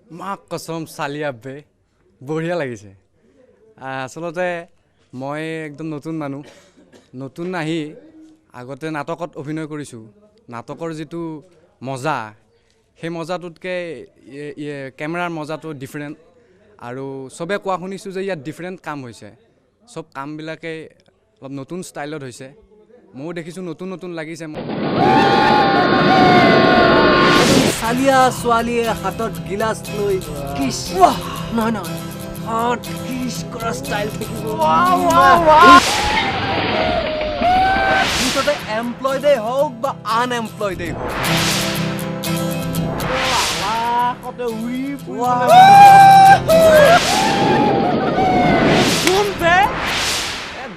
মাক কসম চালিয়া বে বঢ়িয়া লাগিছে। আচলতে মই একদম নতুন মানুহ, নতুন আহি আগতে নাটকত অভিনয় কৰিছোঁ। নাটকৰ যিটো মজা, সেই মজাটোতকৈ কেমেৰাৰ মজাটো ডিফাৰেণ্ট। আৰু চবে কোৱা শুনিছোঁ যে ইয়াত ডিফাৰেণ্ট কাম হৈছে, চব কামবিলাকে অলপ নতুন ষ্টাইলত হৈছে। ময়ো দেখিছোঁ নতুন নতুন লাগিছে। চালিয়া ছোৱালীয়ে হাতত গিলাচ লৈ কিছ নহয় নহয় হাত কিছ কৰা ষ্টাইল থাকিব। মুঠতে এমপ্লয়ডেই হওক বা আনএমপ্লয়ডেই হওক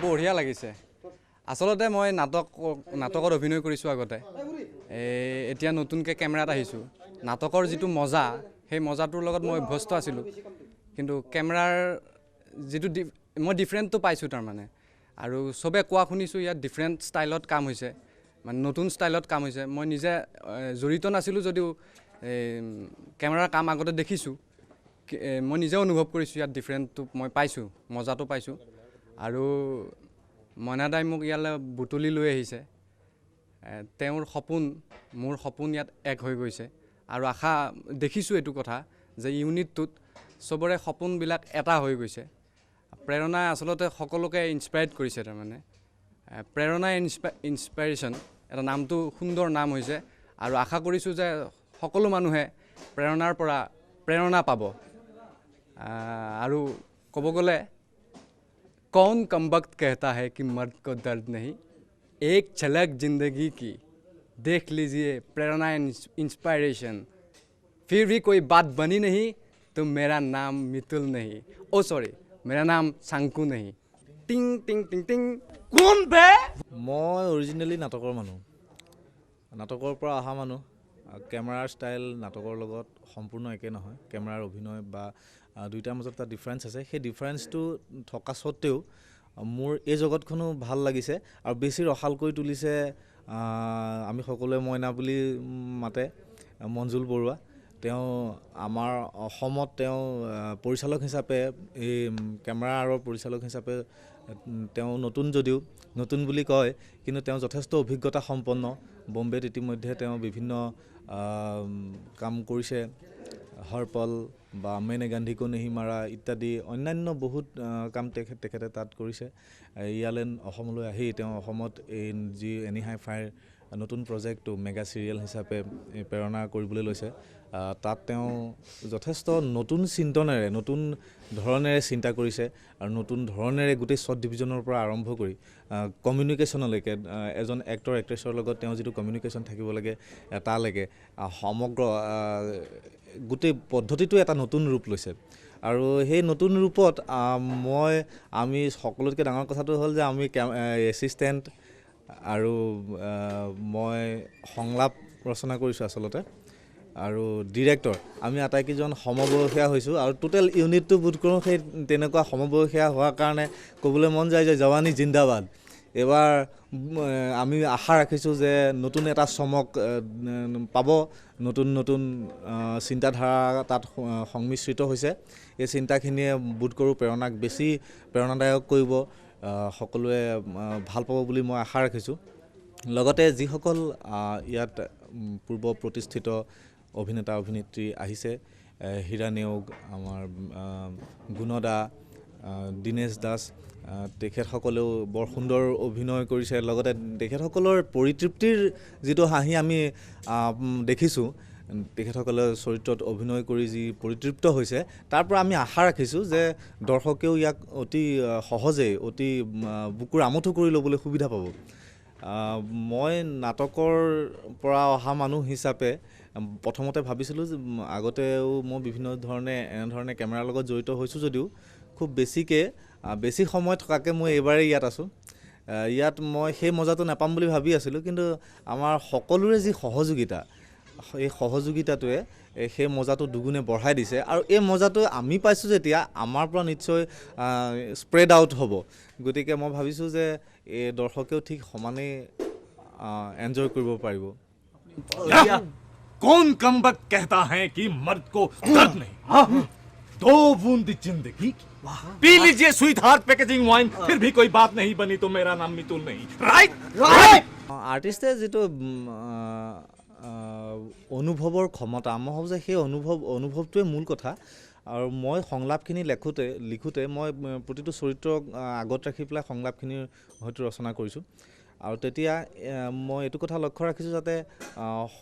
বঢ়িয়া লাগিছে। আচলতে মই নাটকত অভিনয় কৰিছোঁ আগতে। এতিয়া নতুনকৈ কেমেৰাত আহিছোঁ। নাটকৰ যিটো মজা, সেই মজাটোৰ লগত মই অভ্যস্ত আছিলোঁ, কিন্তু কেমেৰাৰ যিটো মই ডিফাৰেণ্টটো পাইছোঁ তাৰমানে। আৰু চবে কোৱা শুনিছোঁ ইয়াত ডিফাৰেণ্ট ষ্টাইলত কাম হৈছে, মানে নতুন ষ্টাইলত কাম হৈছে। মই নিজে জড়িত নাছিলোঁ যদিও কেমেৰাৰ কাম আগতে দেখিছোঁ। মই নিজে অনুভৱ কৰিছোঁ ইয়াত ডিফাৰেণ্টটো মই পাইছোঁ, মজাটো পাইছোঁ। আৰু মইনাদাই মোক ইয়ালৈ বুটলি লৈ আহিছে। তেওঁৰ সপোন, মোৰ সপোন ইয়াত এক হৈ গৈছে। আৰু আশা দেখিছোঁ এইটো কথা যে ইউনিটটোত চবৰে সপোনবিলাক এটা হৈ গৈছে। প্ৰেৰণাই আচলতে সকলোকে ইনস্পায়াৰ্ড কৰিছে। তাৰমানে প্ৰেৰণাই ইনস্পাইৰেশ্যন এটা নামটো সুন্দৰ নাম হৈছে। আৰু আশা কৰিছোঁ যে সকলো মানুহে প্ৰেৰণাৰ পৰা প্ৰেৰণা পাব। আৰু ক'ব গ'লে कौन कमबख्त कहता है कि मर्द को दर्द नहीं, एक झलक जिंदगी की देख लीजिए प्रेरणा इंस्पायरेशन, फिर भी कोई बात बनी नहीं तो मेरा नाम मितुल नहीं, ओ सॉरी मेरा नाम सांकु नहीं। टिंग टिंग टिंग टिंग কোন বে? মই অৰিজিনেলি নাটকৰ মানুহ, নাটকৰ পৰা অহা মানুহ। কেমেৰাৰ ষ্টাইল নাটকৰ লগত সম্পূৰ্ণ একে নহয়। কেমেৰাৰ অভিনয় বা দুইটাৰ মাজত এটা ডিফাৰেঞ্চ আছে। সেই ডিফাৰেঞ্চটো থকা স্বত্তেও মোৰ এই জগতখনো ভাল লাগিছে। আৰু বেছি ৰসাল কৰি তুলিছে আমি সকলোৱে মইনা বুলি মাতে মঞ্জুল বৰুৱা। তেওঁ আমাৰ অসমত তেওঁ পৰিচালক হিচাপে, এই কেমেৰা আঁৰৰ পৰিচালক হিচাপে তেওঁ নতুন যদিও, নতুন বুলি কয়, কিন্তু তেওঁ যথেষ্ট অভিজ্ঞতা সম্পন্ন। বম্বেত ইতিমধ্যে তেওঁ বিভিন্ন কাম কৰিছে, হৰপল বা মেনে গান্ধী কো নেহি মাৰা ইত্যাদি অন্যান্য বহুত কাম তেখেতে তাত কৰিছে। ইয়ালৈ অসমলৈ আহি তেওঁ অসমত এই যি এনি হাই ফায়াৰ নতুন প্ৰজেক্টটো মেগা চিৰিয়েল হিচাপে প্ৰেৰণা কৰিবলৈ লৈছে। তাত তেওঁ যথেষ্ট নতুন চিন্তনেৰে, নতুন ধৰণেৰে চিন্তা কৰিছে। আৰু নতুন ধৰণেৰে গোটেই শ্বৰ্ট ডিভিজনৰ পৰা আৰম্ভ কৰি কমিউনিকেশ্যনলৈকে, এজন এক্টৰ এক্ট্ৰেছৰ লগত তেওঁ যিটো কমিউনিকেশ্যন থাকিব লাগে তালৈকে সমগ্ৰ গোটেই পদ্ধতিটো এটা নতুন ৰূপ লৈছে। আৰু সেই নতুন ৰূপত আমি সকলোতকৈ ডাঙৰ কথাটো হ'ল যে আমি এছিষ্টেণ্ট আৰু মই সংলাপ ৰচনা কৰিছোঁ আচলতে, আৰু ডিৰেক্টৰ আমি আটাইকেইজন সমবয়সীয়া হৈছোঁ। আৰু টোটেল ইউনিটটো বোধ কৰোঁ সেই তেনেকুৱা সমবয়সীয়া হোৱাৰ কাৰণে ক'বলৈ মন যায় যে জৱানী জিন্দাবাদ। এইবাৰ আমি আশা ৰাখিছোঁ যে নতুন এটা চমক পাব, নতুন নতুন চিন্তাধাৰা তাত সংমিশ্ৰিত হৈছে। এই চিন্তাখিনিয়ে বোধ কৰোঁ প্ৰেৰণাক বেছি প্ৰেৰণাদায়ক কৰিব, সকলোৱে ভাল পাব বুলি মই আশা ৰাখিছোঁ। লগতে যিসকল ইয়াত পূৰ্ব প্ৰতিষ্ঠিত অভিনেতা অভিনেত্ৰী আহিছে, হীৰা নেওগ, আমাৰ গুণদা, দীনেশ দাস, তেখেতসকলেও বৰ সুন্দৰ অভিনয় কৰিছে। লগতে তেখেতসকলৰ পৰিতৃপ্তিৰ যিটো হাঁহি আমি দেখিছোঁ, তেখেতসকলে চৰিত্ৰত অভিনয় কৰি যি পৰিতৃপ্ত হৈছে, তাৰ পৰা আমি আশা ৰাখিছোঁ যে দৰ্শকেও ইয়াক অতি সহজেই, অতি বুকুৰ আমঠু কৰি ল'বলৈ সুবিধা পাব। মই নাটকৰ পৰা অহা মানুহ হিচাপে প্ৰথমতে ভাবিছিলোঁ যে আগতেও মই বিভিন্ন এনেধৰণে কেমেৰাৰ লগত জড়িত হৈছোঁ যদিও খুব বেছি সময় থকাকৈ মই এইবাৰেই ইয়াত আছোঁ। ইয়াত মই সেই মজাটো নাপাম বুলি ভাবি আছিলোঁ, কিন্তু আমাৰ সকলোৰে যি সহযোগিতা, এই সহযোগিতাটোৱে সেই মজাটো দুগুণে বঢ়াই দিছে। আৰু এই মজাটো আমি পাইছোঁ যেতিয়া আমাৰ পৰা নিশ্চয় স্প্ৰেড আউট হ'ব। গতিকে মই ভাবিছোঁ যে এই দৰ্শকেও ঠিক সমানেই এনজয় কৰিব পাৰিব। कौन कमबख्त कहता है कि मर्द को दर्द नहीं? 2 बूंद जिंदगी की, पी लीजिए स्वीट हार्ट पैकेजिंग वाइन, फिर भी कोई बात नहीं बनी तो मेरा नाम मितुल नहीं। राइट। আৰ্টিষ্টে যিটো অনুভৱৰ ক্ষমতা, মই ভাবোঁ যে সেই অনুভৱটোৱে মূল কথা। আৰু মই সংলাপখিনি লিখোঁতে মই প্ৰতিটো চৰিত্ৰক আগত ৰাখি পেলাই সংলাপখিনি হয়তো ৰচনা কৰিছোঁ। আৰু তেতিয়া মই এইটো কথা লক্ষ্য ৰাখিছোঁ যাতে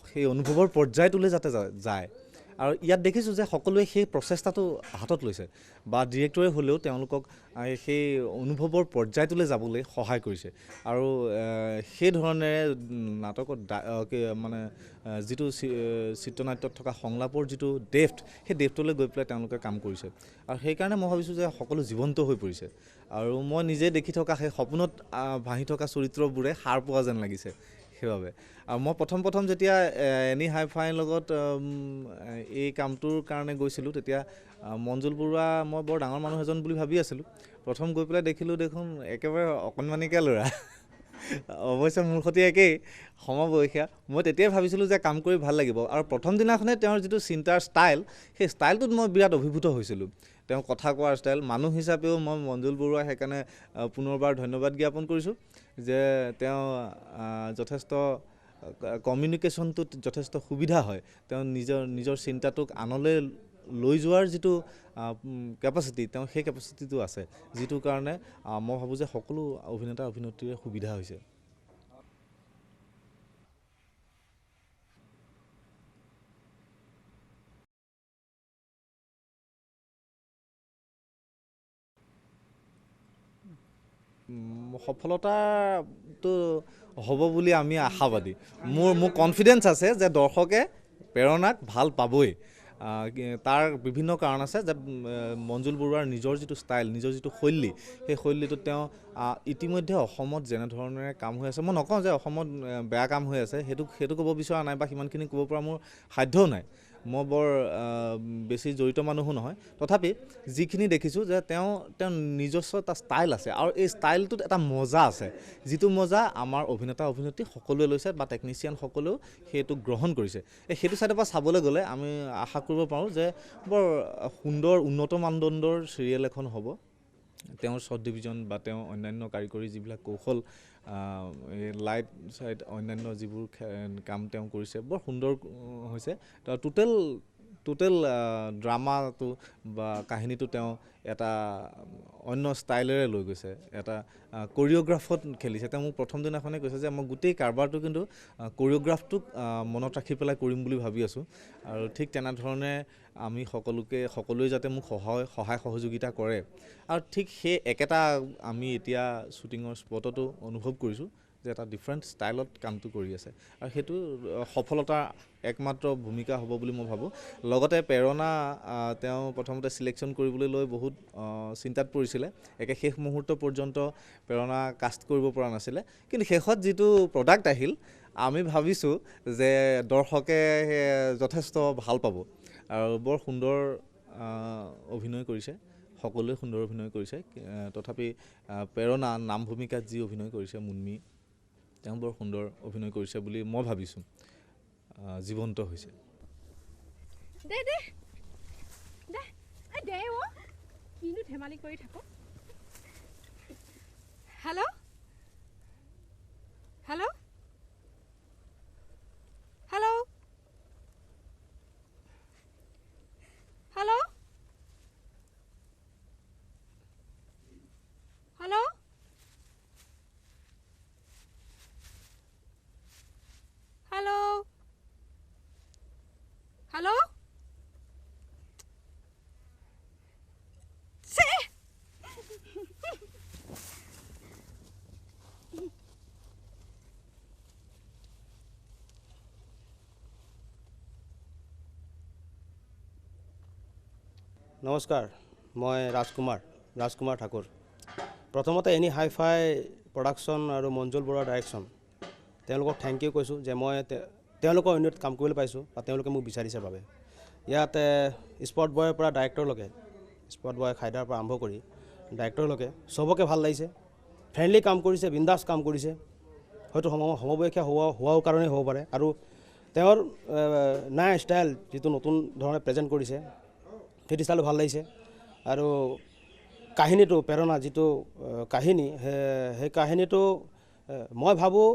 সেই অনুভৱৰ পৰ্যায়টোলৈ যাতে যায়। আৰু ইয়াত দেখিছোঁ যে সকলোৱে সেই প্ৰচেষ্টাটো হাতত লৈছে, বা ডিৰেক্টৰে হ'লেও তেওঁলোকক সেই অনুভৱৰ পৰ্যায়টোলৈ যাবলৈ সহায় কৰিছে। আৰু সেই ধৰণেৰে নাটকত মানে যিটো চিত্ৰনাট্যত থকা সংলাপৰ যিটো ডেপ্থ, সেই ডেপ্থলৈ গৈ পেলাই তেওঁলোকে কাম কৰিছে। আৰু সেইকাৰণে মই ভাবিছোঁ যে সকলো জীৱন্ত হৈ পৰিছে। আৰু মই নিজে দেখি থকা সেই সপোনত ভাহি থকা চৰিত্ৰবোৰে সাৰ পোৱা যেন লাগিছে। সেইবাবে আৰু মই প্ৰথম যেতিয়া এনি হাই ফাইৰ লগত এই কামটোৰ কাৰণে গৈছিলোঁ, তেতিয়া মঞ্জুল বৰুৱা মই বৰ ডাঙৰ মানুহ এজন বুলি ভাবি আছিলোঁ। প্ৰথম গৈ পেলাই দেখিলোঁ দেখোন একেবাৰে অকণমানিকা ল'ৰা। অৱশ্যে মোৰ সৈতে একেই সমবয়সীয়া। মই তেতিয়াই ভাবিছিলোঁ যে কাম কৰি ভাল লাগিব। আৰু প্ৰথম দিনাখনে তেওঁৰ যিটো চিন্তাৰ ষ্টাইল, সেই ষ্টাইলটোত মই বিৰাট অভিভূত হৈছিলোঁ। তেওঁ কথা কোৱাৰ ষ্টাইল, মানুহ হিচাপেও মই মঞ্জুল বৰুৱা সেইকাৰণে পুনৰবাৰ ধন্যবাদ জ্ঞাপন কৰিছোঁ যে তেওঁ যথেষ্ট কমিউনিকেশ্যনটোত যথেষ্ট সুবিধা হয়। তেওঁ নিজৰ চিন্তাটোক আনলৈ লৈ যোৱাৰ যিটো কেপাচিটি, তেওঁ সেই কেপাচিটিটো আছে, যিটো কাৰণে মই ভাবোঁ যে সকলো অভিনেতা অভিনেত্ৰীৰে সুবিধা হৈছে। সফলতাটো হ'ব বুলি আমি আশাবাদী। মোৰ কনফিডেঞ্চ আছে যে দৰ্শকে প্ৰেৰণাক ভাল পাবই। তাৰ বিভিন্ন কাৰণ আছে যে মঞ্জুল বৰুৱাৰ নিজৰ যিটো ষ্টাইল, নিজৰ যিটো শৈলী, সেই শৈলীটোত তেওঁ ইতিমধ্যে অসমত যেনেধৰণেৰে কাম হৈ আছে, মই নকওঁ যে অসমত বেয়া কাম হৈ আছে, সেইটো ক'ব বিচৰা নাই, বা সিমানখিনি ক'ব পৰা মোৰ সাধ্যও নাই। মই বৰ বেছি জড়িত মানুহো নহয়। তথাপি যিখিনি দেখিছোঁ যে তেওঁ নিজস্ব এটা ষ্টাইল আছে, আৰু এই ষ্টাইলটোত এটা মজা আছে, যিটো মজা আমাৰ অভিনেতা অভিনেত্ৰী সকলোৱে লৈছে, বা টেকনিচিয়ান সকলেও সেইটো গ্ৰহণ কৰিছে। সেইটো ছাইডৰ পৰা চাবলৈ গ'লে আমি আশা কৰিব পাৰোঁ যে বৰ সুন্দৰ উন্নত মানদণ্ডৰ চিৰিয়েল এখন হ'ব। তেওঁৰ শ্বৰ্ট ডিভিজন বা তেওঁ অন্যান্য কাৰিকৰী যিবিলাক কৌশল, লাইট চাইট অন্যান্য যিবোৰ কাম তেওঁ কৰিছে, বৰ সুন্দৰ হৈছে। টোটেল ড্ৰামাটো বা কাহিনীটো তেওঁ এটা অন্য ষ্টাইলেৰে লৈ গৈছে, এটা কৰিঅ'গ্ৰাফত খেলিছে। তেওঁ মোক প্ৰথম দিনাখনে কৈছে যে মই গোটেই কাৰবাৰটো কিন্তু কৰিঅ'গ্ৰাফটোক মনত ৰাখি পেলাই কৰিম বুলি ভাবি আছোঁ। আৰু ঠিক তেনেধৰণে আমি সকলোৱে যাতে মোক সহায় সহযোগিতা কৰে। আৰু ঠিক সেই একেটা আমি এতিয়া শ্বুটিঙৰ স্পটতো অনুভৱ কৰিছোঁ যে এটা ডিফাৰেণ্ট ষ্টাইলত কামটো কৰি আছে, আৰু সেইটো সফলতাৰ একমাত্ৰ ভূমিকা হ'ব বুলি মই ভাবোঁ। লগতে প্ৰেৰণা তেওঁ প্ৰথমতে চিলেকশ্যন কৰিবলৈ লৈ বহুত চিন্তাত পৰিছিলে। একে শেষ মুহূৰ্ত পৰ্যন্ত প্ৰেৰণা কাষ্ট কৰিব পৰা নাছিলে, কিন্তু শেষত যিটো প্ৰডাক্ট আহিল, আমি ভাবিছোঁ যে দৰ্শকে যথেষ্ট ভাল পাব। আৰু বৰ সুন্দৰ অভিনয় কৰিছে, সকলোৱে সুন্দৰ অভিনয় কৰিছে। তথাপি প্ৰেৰণা নাম ভূমিকাত যি অভিনয় কৰিছে, মুন্মি, তেওঁ বৰ সুন্দৰ অভিনয় কৰিছে বুলি মই ভাবিছোঁ। জীৱন্ত হৈছে। কিনো ধেমালি কৰি থাকো। Hello' hello' hello' hello' hello' hello' hello' নমস্কাৰ, মই ৰাজকুমাৰ ঠাকুৰ। প্ৰথমতে এনি হাই ফাই প্ৰডাকশ্যন আৰু মঞ্জুল বৰুৱাৰ ডাইৰেকশ্যন, তেওঁলোকক থেংক ইউ কৈছোঁ যে মই তেওঁলোকৰ ইউনিট কাম কৰিবলৈ পাইছোঁ, বা তেওঁলোকে মোক বিচাৰিছে বাবে। ইয়াত স্পট বয়ৰ পৰা ডাইৰেক্টৰলৈকে, স্পট বয় খাইদাৰ পৰা আৰম্ভ কৰি ডাইৰেক্টৰলৈকে চবকে ভাল লাগিছে। ফ্ৰেণ্ডলি কাম কৰিছে, বিন্দাছ কাম কৰিছে। হয়তো সমবয়সীয়া হোৱাৰ কাৰণেই হ'ব পাৰে। আৰু তেওঁৰ নাই ষ্টাইল যিটো নতুন ধৰণে প্ৰেজেণ্ট কৰিছে সেইটো ষ্টাইলো ভাল লাগিছে আৰু কাহিনীটো প্ৰেৰণা যিটো কাহিনী সেই কাহিনীটো মই ভাবোঁ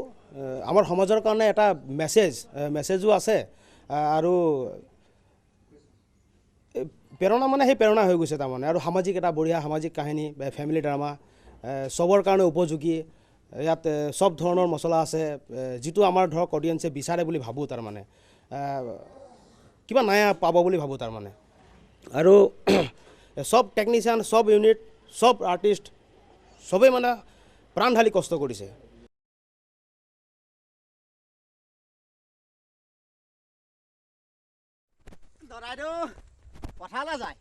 আমাৰ সমাজৰ কাৰণে এটা মেছেজো আছে আৰু প্ৰেৰণা মানে সেই প্ৰেৰণা হৈ গৈছে তাৰমানে আৰু সামাজিক এটা বঢ়িয়া সামাজিক কাহিনী ফেমিলি ড্ৰামা চবৰ কাৰণে উপযোগী ইয়াত চব ধৰণৰ মছলা আছে যিটো আমাৰ ধৰক অডিয়েঞ্চে বিচাৰে বুলি ভাবোঁ তাৰমানে কিবা নয়া পাব বুলি ভাবোঁ তাৰমানে আৰু চব টেকনিচিয়ান চব ইউনিট চব আৰ্টিষ্ট চবেই মানে প্ৰাণ ঢালি কষ্ট কৰিছে পথাৰলৈ যায়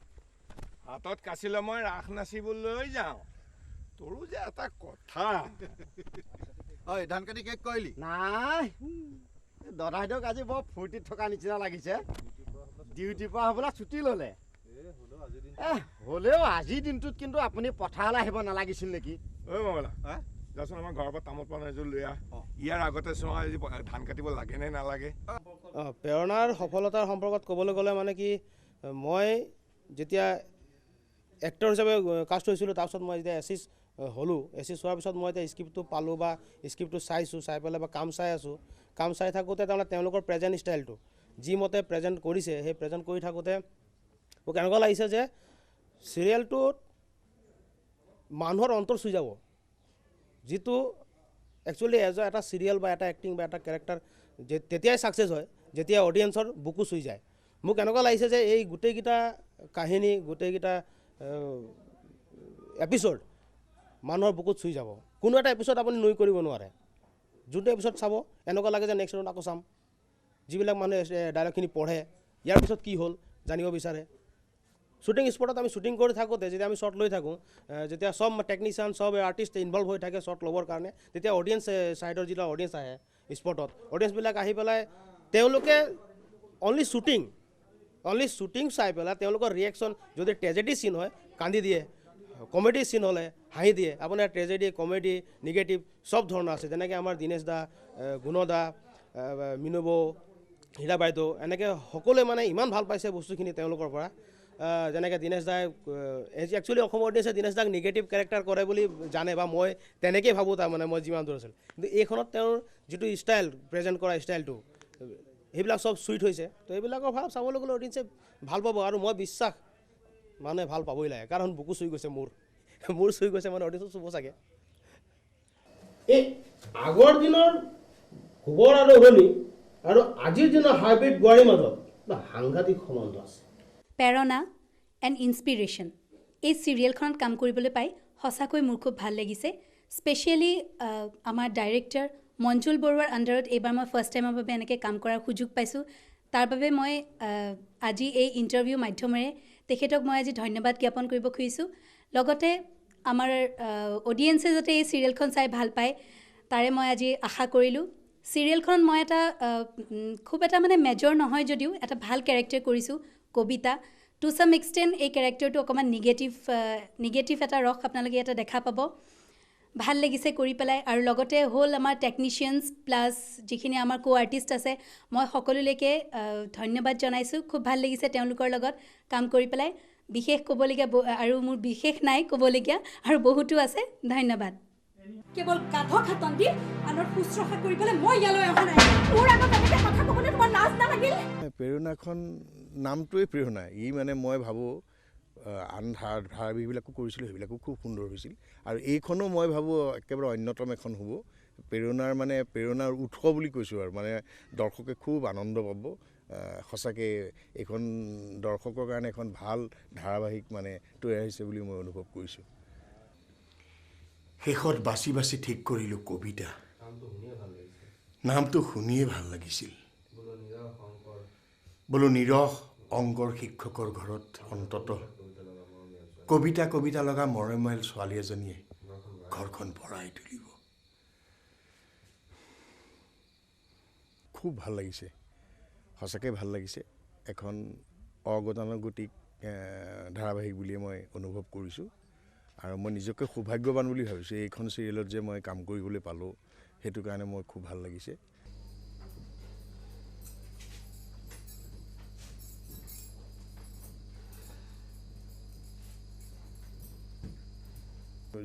হাতত কাচিলে মই ৰাস নাচিবলৈ যাওঁ তোৰো যে এটা কথা ঐ ধান কাটি কেক কৰিলি নাই দদাইদেউক আজি বৰ ফূৰ্তিত থকা নিচিনা লাগিছে ডিউটিৰ পৰা হ'বলা ছুটি ল'লে হ'লেও আজিৰ দিনটোত কিন্তু আপুনি পথাৰলৈ আহিব নালাগিছিল নেকি ঐ মঙলা যাচোন আমাৰ ঘৰৰ পৰা তামোল পাণ এযোৰ লৈ আহ ইয়াৰ আগতে চোৱা আজি ধান কাটিব লাগে নে নালাগে প্ৰেৰণাৰ সফলতাৰ সম্পৰ্কত ক'বলৈ গ'লে মানে কি মই যেতিয়া এক্টৰ হিচাপে কাষ্ট হৈছিলোঁ তাৰপিছত মই যেতিয়া এচিছ হ'লোঁ এচিছ হোৱাৰ পিছত মই এতিয়া স্ক্ৰিপ্টটো পালোঁ বা স্ক্ৰিপ্টটো চাই পেলাই বা কাম চাই আছোঁ কাম চাই থাকোঁতে তাৰমানে তেওঁলোকৰ প্ৰেজেণ্ট ষ্টাইলটো যি মতে প্ৰেজেণ্ট কৰিছে সেই প্ৰেজেণ্ট কৰি থাকোঁতে মোক এনেকুৱা লাগিছে যে চিৰিয়েলটোত মানুহৰ অন্তৰ চুই যাব যিটো একচুৱেলি এটা চিৰিয়েল বা এটা এক্টিং বা এটা কেৰেক্টাৰ তেতিয়াই ছাকচেছ হয় যেতিয়া অডিয়েঞ্চৰ বুকু চুই যায় মোক এনেকুৱা লাগিছে যে এই গোটেইকেইটা কাহিনী গোটেইকেইটা এপিছ'ড মানুহৰ বুকুত চুই যাব কোনো এটা এপিছ'ড আপুনি নুই কৰিব নোৱাৰে যোনটো এপিছ'ড চাব এনেকুৱা লাগে যে নেক্সট আকৌ চাম যিবিলাক মানুহে ডাইলগখিনি পঢ়ে ইয়াৰ পিছত কি হ'ল জানিব বিচাৰে শ্বুটিং স্পটত আমি শ্বুটিং কৰি থাকোঁতে যেতিয়া আমি শ্বট লৈ থাকোঁ যেতিয়া চব টেকনিচিয়ান চব আৰ্টিষ্ট ইনভলভ হৈ থাকে শ্বট ল'বৰ কাৰণে তেতিয়া অডিয়েঞ্চ ছাইডৰ যিটো অডিয়েঞ্চ আহে স্পটত অডিয়েঞ্চবিলাক আহি পেলাই তেওঁলোকে অনলি শ্বুটিং চাই পেলাই তেওঁলোকৰ ৰিয়েকশ্যন যদি ট্ৰেজেডি চিন হয় কান্দি দিয়ে কমেডি চিন হ'লে হাঁহি দিয়ে আপোনাৰ ট্ৰেজেডি কমেডি নিগেটিভ চব ধৰণৰ আছে যেনেকৈ আমাৰ দীনেশ দা গুণদা মিনুবৌ হীৰা বাইদেউ এনেকৈ সকলোৱে মানে ইমান ভাল পাইছে বস্তুখিনি তেওঁলোকৰ পৰা যেনেকৈ দীনেশ দাই একচুৱেলি অসমৰ অডিয়েঞ্চে দীনেশ দাক নিগেটিভ কেৰেক্টাৰ কৰে বুলি জানে বা মই তেনেকৈয়ে ভাবোঁ তাৰমানে মই যিমান দূৰ আছিল কিন্তু এইখনত তেওঁৰ যিটো ষ্টাইল প্ৰেজেণ্ট কৰা ষ্টাইলটো সেইবিলাক চব চুইট হৈছে তো এইবিলাকৰ ভাল চাবলৈ গ'লে অডিয়েঞ্চে ভাল পাব আৰু মই বিশ্বাস মানুহে ভাল পাবই লাগে কাৰণ বুকু চুই গৈছে মোৰ চুই গৈছে মানে অডিয়েঞ্চো চুব চাগে এই আগৰ দিনৰ গোবৰ আৰু উৰণি আৰু আজিৰ দিনৰ হাইব্ৰিড বোৱাৰীৰ মাজত সাংঘাতিক সম্বন্ধ আছে প্ৰেৰণা এণ্ড ইনস্পিৰেশ্যন এই চিৰিয়েলখনত কাম কৰিবলৈ পাই সঁচাকৈ মোৰ খুব ভাল লাগিছে স্পেচিয়েলি আমাৰ ডাইৰেক্টৰ মঞ্জুল বৰুৱাৰ আণ্ডাৰত এইবাৰ মই ফাৰ্ষ্ট টাইমৰ বাবে এনেকৈ কাম কৰাৰ সুযোগ পাইছোঁ তাৰ বাবে মই আজি এই ইণ্টাৰভিউ মাধ্যমেৰে তেখেতক মই আজি ধন্যবাদ জ্ঞাপন কৰিব খুজিছোঁ লগতে আমাৰ অডিয়েঞ্চে যাতে এই চিৰিয়েলখন চাই ভাল পায় তাৰে মই আজি আশা কৰিলোঁ চিৰিয়েলখনত মই এটা খুব এটা মানে মেজৰ নহয় যদিও এটা ভাল কেৰেক্টাৰ কৰিছোঁ কবিতা টু চাম এক্সটেণ্ট এই কেৰেক্টাৰটো অকণমান নিগেটিভ এটা ৰস আপোনালোকে ইয়াতে দেখা পাব ভাল লাগিছে কৰি পেলাই আৰু লগতে হ'ল আমাৰ টেকনিচিয়ানছ প্লাছ যিখিনি আমাৰ কো আৰ্টিষ্ট আছে মই সকলোলৈকে ধন্যবাদ জনাইছোঁ খুব ভাল লাগিছে তেওঁলোকৰ লগত কাম কৰি পেলাই বিশেষ ক'বলগীয়া আৰু মোৰ বিশেষ নাই ক'বলগীয়া আৰু বহুতো আছে ধন্যবাদ কেৱল গাধ খাতন দি আনৰ শুশ্ৰূষা কৰিবলৈ মই ইয়ালৈ অহা নাই মোৰ আগত এনেকৈ কথা ক'বলৈ তোমাৰ লাজ নালাগিল প্ৰেৰণাখন নামটোৱে প্ৰেৰণা ই মানে মই ভাবোঁ আন ধাৰাবাহিকবিলাকো কৰিছিলোঁ সেইবিলাকো খুব সুন্দৰ হৈছিল আৰু এইখনো মই ভাবোঁ একেবাৰে অন্যতম এখন হ'ব প্ৰেৰণাৰ উৎস বুলি কৈছোঁ আৰু মানে দৰ্শকে খুব আনন্দ পাব সঁচাকৈ এইখন দৰ্শকৰ কাৰণে এখন ভাল ধাৰাবাহিক মানে তৈয়াৰ হৈছে বুলি মই অনুভৱ কৰিছোঁ শেষত বাছি বাছি ঠিক কৰিলোঁ কবিতা নামটো শুনিয়ে ভাল লাগিছিল বোলো নিৰহ অংকৰ শিক্ষকৰ ঘৰত অন্ততঃ কবিতা লগা মৰমীয়াল ছোৱালী এজনীয়ে ঘৰখন ভৰাই তুলিব খুব ভাল লাগিছে সঁচাকৈ ভাল লাগিছে এখন অগতানুগতিক ধাৰাবাহিক বুলিয়ে মই অনুভৱ কৰিছোঁ আৰু মই নিজকে সৌভাগ্যৱান বুলি ভাবিছোঁ এইখন চিৰিয়েলত যে মই কাম কৰিবলৈ পালোঁ সেইটো কাৰণে মই খুব ভাল লাগিছে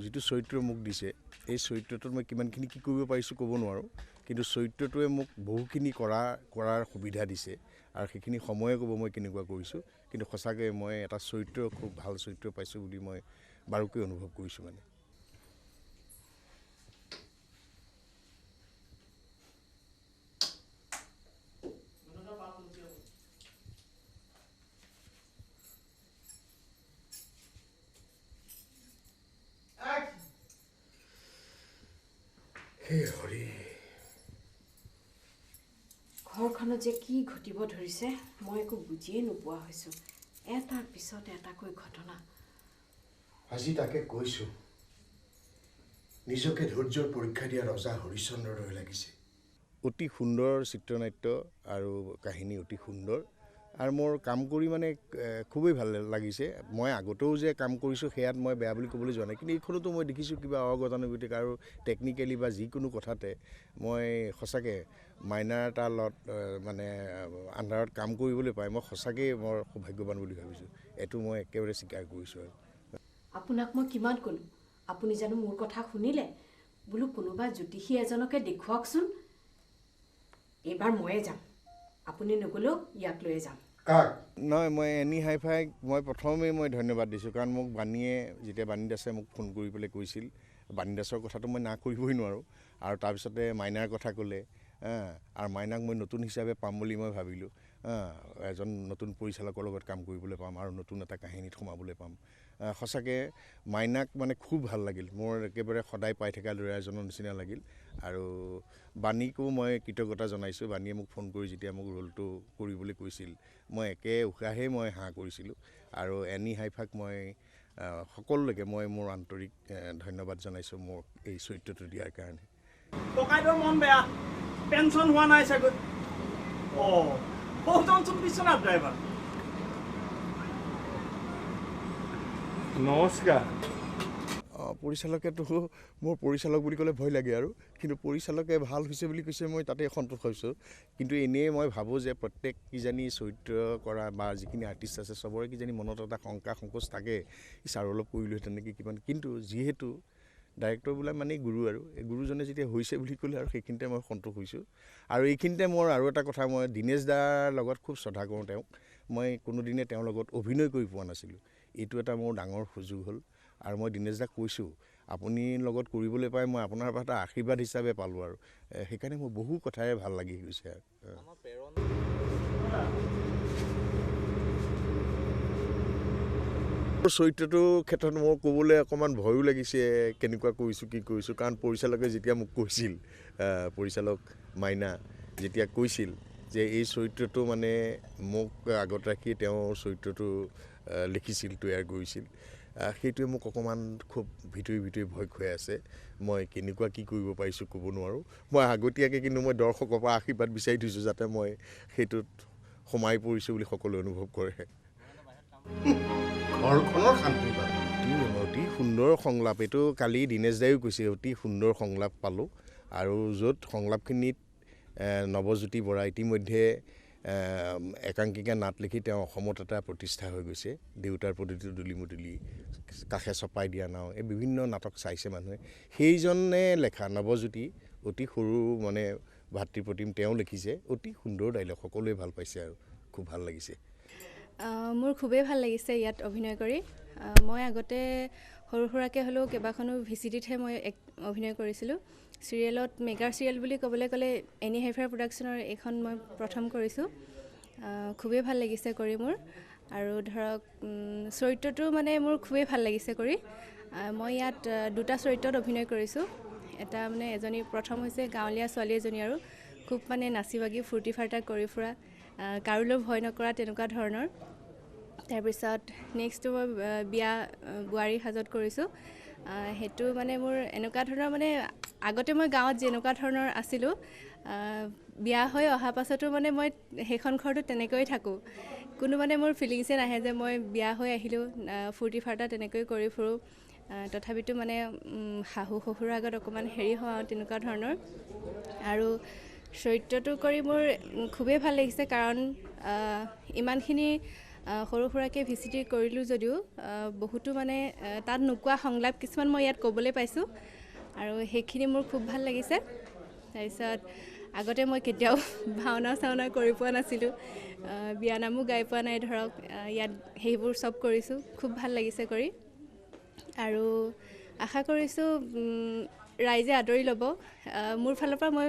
যিটো চৰিত্ৰ মোক দিছে এই চৰিত্ৰটোত মই কিমানখিনি কি কৰিব পাৰিছোঁ ক'ব নোৱাৰোঁ, কিন্তু চৰিত্ৰটোৱে মোক বহুখিনি কৰাৰ সুবিধা দিছে আৰু সেইখিনি সময়ে ক'ব মই কেনেকুৱা কৰিছোঁ। কিন্তু সঁচাকৈ মই এটা চৰিত্ৰ খুব ভাল চৰিত্ৰ পাইছোঁ বুলি মই বাৰুকৈ অনুভৱ কৰিছোঁ মানে। ঘৰখনত যে কি ঘটিব ধৰিছে মই একো বুজিয়ে নোপোৱা হৈছোঁ। এটাৰ পিছত এটাকৈ ঘটনা। আজি তাকে কৈছোঁ, নিজকে ধৈৰ্যৰ পৰীক্ষা দিয়া ৰজা হৰিশ্চন্দ্ৰৰ দৰে লাগিছে। অতি সুন্দৰ চিত্ৰনাট্য আৰু কাহিনী অতি সুন্দৰ আৰু মোৰ কাম কৰি মানে খুবেই ভাল লাগিছে। মই আগতেও যে কাম কৰিছোঁ সেয়াত মই বেয়া বুলি ক'বলৈ যোৱা নাই, কিন্তু এইখনতো মই দেখিছোঁ কিবা অগতানুগতিক আৰু টেকনিকেলি বা যিকোনো কথাতে মই সঁচাকৈ মাইনাৰ এটা লগত মানে আণ্ডাৰত কাম কৰিবলৈ পাই মই সঁচাকৈ মই সৌভাগ্যৱান বুলি ভাবিছোঁ। এইটো মই একেবাৰে স্বীকাৰ কৰিছোঁ। আৰু আপোনাক মই কিমান ক'লোঁ, আপুনি জানো মোৰ কথা শুনিলে? বোলো কোনোবা জ্যোতিষী এজনকে দেখুৱাওকচোন। এইবাৰ ময়ে যাম, আপুনি নগ'লেও ইয়াক লৈয়ে যাম। নহয়, মই এনি হাই ফাই মই প্ৰথমেই মই ধন্যবাদ দিছোঁ, কাৰণ মোক বাণীয়ে যেতিয়া বাণী দাসে মোক ফোন কৰি পেলাই কৈছিল, বাণী দাসৰ কথাটো মই না কৰিবই নোৱাৰোঁ। আৰু তাৰপিছতে মাইনাৰ কথা ক'লে আৰু মাইনাক মই নতুন হিচাপে পাম বুলি মই ভাবিলোঁ। এজন নতুন পৰিচালকৰ লগত কাম কৰিবলৈ পাম আৰু নতুন এটা কাহিনীত সোমাবলৈ পাম। সঁচাকৈ মাইনাক মানে খুব ভাল লাগিল, মোৰ একেবাৰে সদায় পাই থকা ল'ৰা এজনৰ নিচিনা লাগিল। আৰু বাণীকো মই কৃতজ্ঞতা জনাইছোঁ। বাণীয়ে মোক ফোন কৰি যেতিয়া মোক ৰোলটো কৰিবলৈ কৈছিল মই একে উশাহেই মই হাঁ কৰিছিলোঁ। আৰু এনি হাইফাক মই সকলোলৈকে মই মোৰ আন্তৰিক ধন্যবাদ জনাইছোঁ মোৰ এই চৰিত্ৰটো দিয়াৰ কাৰণে। ককাইদেউৰ মন বেয়া, পেঞ্চন হোৱা নাই চাগৈ। সৌজনচোন বিশ্বনাথ ড্ৰাইভাৰ। নমস্কাৰ। পৰিচালকেতো মোৰ পৰিচালক বুলি ক'লে ভয় লাগে আৰু, কিন্তু পৰিচালকে ভাল হৈছে বুলি কৈছে মই তাতে সন্তোষ হৈছোঁ। কিন্তু এনেই মই ভাবোঁ যে প্ৰত্যেক কিজানি চৰিত্ৰ কৰা বা যিখিনি আৰ্টিষ্ট আছে চবৰে কিজানি মনত এটা শংকা সংকোচ থাকে, ছাৰ অলপ কৰিলোহেঁতেন নেকি কিমান। কিন্তু যিহেতু ডাইৰেক্টৰ বোলা মানেই গুৰু, আৰু এই গুৰুজনে যেতিয়া হৈছে বুলি ক'লে আৰু সেইখিনিতে মই সন্তোষ হৈছোঁ। আৰু এইখিনিতে মোৰ আৰু এটা কথা, মই দীনেশ দাৰ লগত খুব শ্ৰদ্ধা কৰোঁ তেওঁক। মই কোনোদিনে তেওঁৰ লগত অভিনয় কৰি পোৱা নাছিলোঁ, এইটো এটা মোৰ ডাঙৰ সুযোগ হ'ল। আৰু মই দীনেশ দাক কৈছোঁ আপুনি লগত কৰিবলৈ পাই মই আপোনাৰ পৰা এটা আশীৰ্বাদ হিচাপে পালোঁ। আৰু সেইকাৰণে মোৰ বহু কথাই ভাল লাগি গৈছে। চৰিত্ৰটোৰ ক্ষেত্ৰত মোৰ ক'বলৈ অকণমান ভয়ো লাগিছে, কেনেকুৱা কৰিছোঁ কি কৰিছোঁ। কাৰণ পৰিচালকে যেতিয়া মোক কৈছিল, পৰিচালক মাইনা যেতিয়া কৈছিল যে এই চৰিত্ৰটো মানে মোক আগত ৰাখি তেওঁ চৰিত্ৰটো লিখিছিল, তৈয়াৰ কৰিছিল, সেইটোৱে মোক অকণমান খুব ভিতৰি ভিতৰি ভয় খুৱাই আছে। মই কেনেকুৱা কি কৰিব পাৰিছোঁ ক'ব নোৱাৰোঁ। মই আগতীয়াকৈ কিন্তু মই দৰ্শকৰ পৰা আশীৰ্বাদ বিচাৰি থৈছোঁ যাতে মই সেইটোত সোমাই পৰিছোঁ বুলি সকলোৱে অনুভৱ কৰে। ঘৰখনৰ শান্তি অতি সুন্দৰ সংলাপ, এইটো কালি দীনেশ দায়ো কৈছে, অতি সুন্দৰ সংলাপ পালোঁ। আৰু য'ত সংলাপখিনিত নৱজ্যোতি বৰা ইতিমধ্যে একাংকিকা নাট লিখি তেওঁ অসমত এটা প্ৰতিষ্ঠা হৈ গৈছে। দেউতাৰ প্ৰতিটো দুলি মুদুলি, কাষে চপাই দিয়া নাও, এই বিভিন্ন নাটক চাইছে মানুহে। সেইজনে লেখা নৱজ্যোতি অতি সৰু মানে ভাতৃপ্ৰতিম তেওঁ লিখিছে, অতি সুন্দৰ ডাইলগ, সকলোৱে ভাল পাইছে আৰু খুব ভাল লাগিছে। মোৰ খুবেই ভাল লাগিছে ইয়াত অভিনয় কৰি। মই আগতে সৰু সুৰাকৈ হ'লেও কেইবাখনো VCDতহে মই অভিনয় কৰিছিলোঁ। চিৰিয়েলত মেগাৰ চিৰিয়েল বুলি ক'বলৈ গ'লে এনি হাইফাই প্ৰডাকশ্যনৰ এইখন মই প্ৰথম কৰিছোঁ। খুবেই ভাল লাগিছে কৰি মোৰ। আৰু ধৰক চৰিত্ৰটো মানে মোৰ খুবেই ভাল লাগিছে কৰি। মই ইয়াত দুটা চৰিত্ৰত অভিনয় কৰিছোঁ। এটা মানে এজনী প্ৰথম হৈছে গাঁৱলীয়া ছোৱালী এজনী, আৰু খুব মানে নাচি বাগি ফূৰ্তি ফাৰ্তা কৰি ফুৰা, কাৰোলৈ ভয় নকৰা তেনেকুৱা ধৰণৰ। তাৰপিছত নেক্সটটো মই বিয়া বোৱাৰী সাজত কৰিছোঁ। সেইটো মানে মোৰ এনেকুৱা ধৰণৰ, মানে আগতে মই গাঁৱত যেনেকুৱা ধৰণৰ আছিলোঁ, বিয়া হৈ অহা পাছতো মানে মই সেইখন ঘৰতো তেনেকৈয়ে থাকোঁ। কোনো মানে মোৰ ফিলিংছে নাহে যে মই বিয়া হৈ আহিলোঁ, ফূৰ্তি ফাৰ্তা তেনেকৈ কৰি ফুৰোঁ। তথাপিতো মানে শাহু শহুৰৰ আগত অকণমান হেৰি হওঁ আৰু তেনেকুৱা ধৰণৰ। আৰু চৰিত্ৰটো কৰি মোৰ খুবেই ভাল লাগিছে, কাৰণ ইমানখিনি সৰু সুৰাকৈ ভিচিটি কৰিলোঁ যদিও বহুতো মানে তাত নোকোৱা সংলাপ কিছুমান মই ইয়াত ক'বলৈ পাইছোঁ আৰু সেইখিনি মোৰ খুব ভাল লাগিছে। তাৰপিছত আগতে মই কেতিয়াও ভাওনা চাওনা কৰি পোৱা নাছিলোঁ, বিয়ানামো গাই পোৱা নাই ধৰক, ইয়াত সেইবোৰ চব কৰিছোঁ, খুব ভাল লাগিছে কৰি। আৰু আশা কৰিছোঁ ৰাইজে আদৰি ল'ব। মোৰ ফালৰ পৰা মই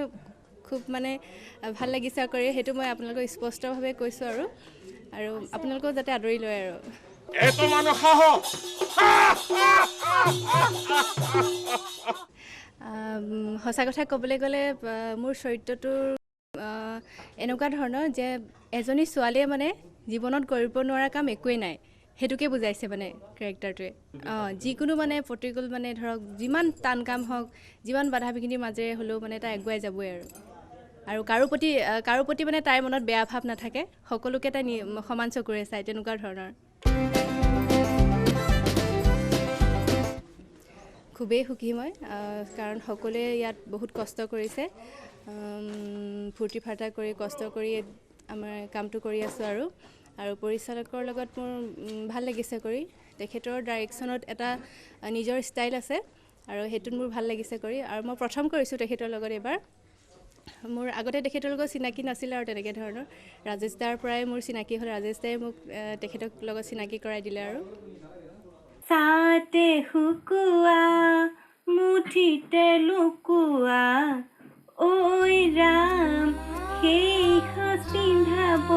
খুব মানে ভাল লাগিছে কৰি, সেইটো মই আপোনালোকক স্পষ্টভাৱে কৈছোঁ আৰু আপোনালোকেও যাতে আদৰি লয় আৰু। সঁচা কথা ক'বলৈ গ'লে মোৰ চৰিত্ৰটোৰ এনেকুৱা ধৰণৰ যে এজনী ছোৱালীয়ে মানে জীৱনত কৰিব নোৱাৰা কাম একোৱেই নাই, সেইটোকে বুজাইছে মানে কেৰেক্টাৰটোৱে। যিকোনো মানে প্ৰতিকূল মানে ধৰক যিমান টান কাম হওক, যিমান বাধা বিঘিনিৰ মাজেৰে হ'লেও মানে তাই আগুৱাই যাবই আৰু কাৰো প্ৰতি মানে তাইৰ মনত বেয়া ভাৱ নাথাকে, সকলোকে তাই সমান চকুৰে চায়, তেনেকুৱা ধৰণৰ। খুবেই সুখী মই, কাৰণ সকলোৱে ইয়াত বহুত কষ্ট কৰিছে, ফূৰ্তি ফাৰ্তা কৰি কষ্ট কৰি আমাৰ কামটো কৰি আছোঁ আৰু পৰিচালকৰ লগত মোৰ ভাল লাগিছে কৰি। তেখেতৰ ডাইৰেকশ্যনত এটা নিজৰ ষ্টাইল আছে আৰু সেইটোত মোৰ ভাল লাগিছে কৰি। আৰু মই প্ৰথম কৰিছোঁ তেখেতৰ লগত এইবাৰ। মোৰ আগতে তেখেতৰ লগত চিনাকি নাছিলে আৰু তেনেকৈ ধৰণৰ, ৰাজেশ দাৰ পৰাই মোৰ চিনাকি হ'ল। ৰাজেশ দাই মোক তেখেতক লগত চিনাকি কৰাই দিলে আৰু। চাতে শুকুৱা মুঠিতে লুকুৱা ঐ ৰাম সেই সাজ পিন্ধাব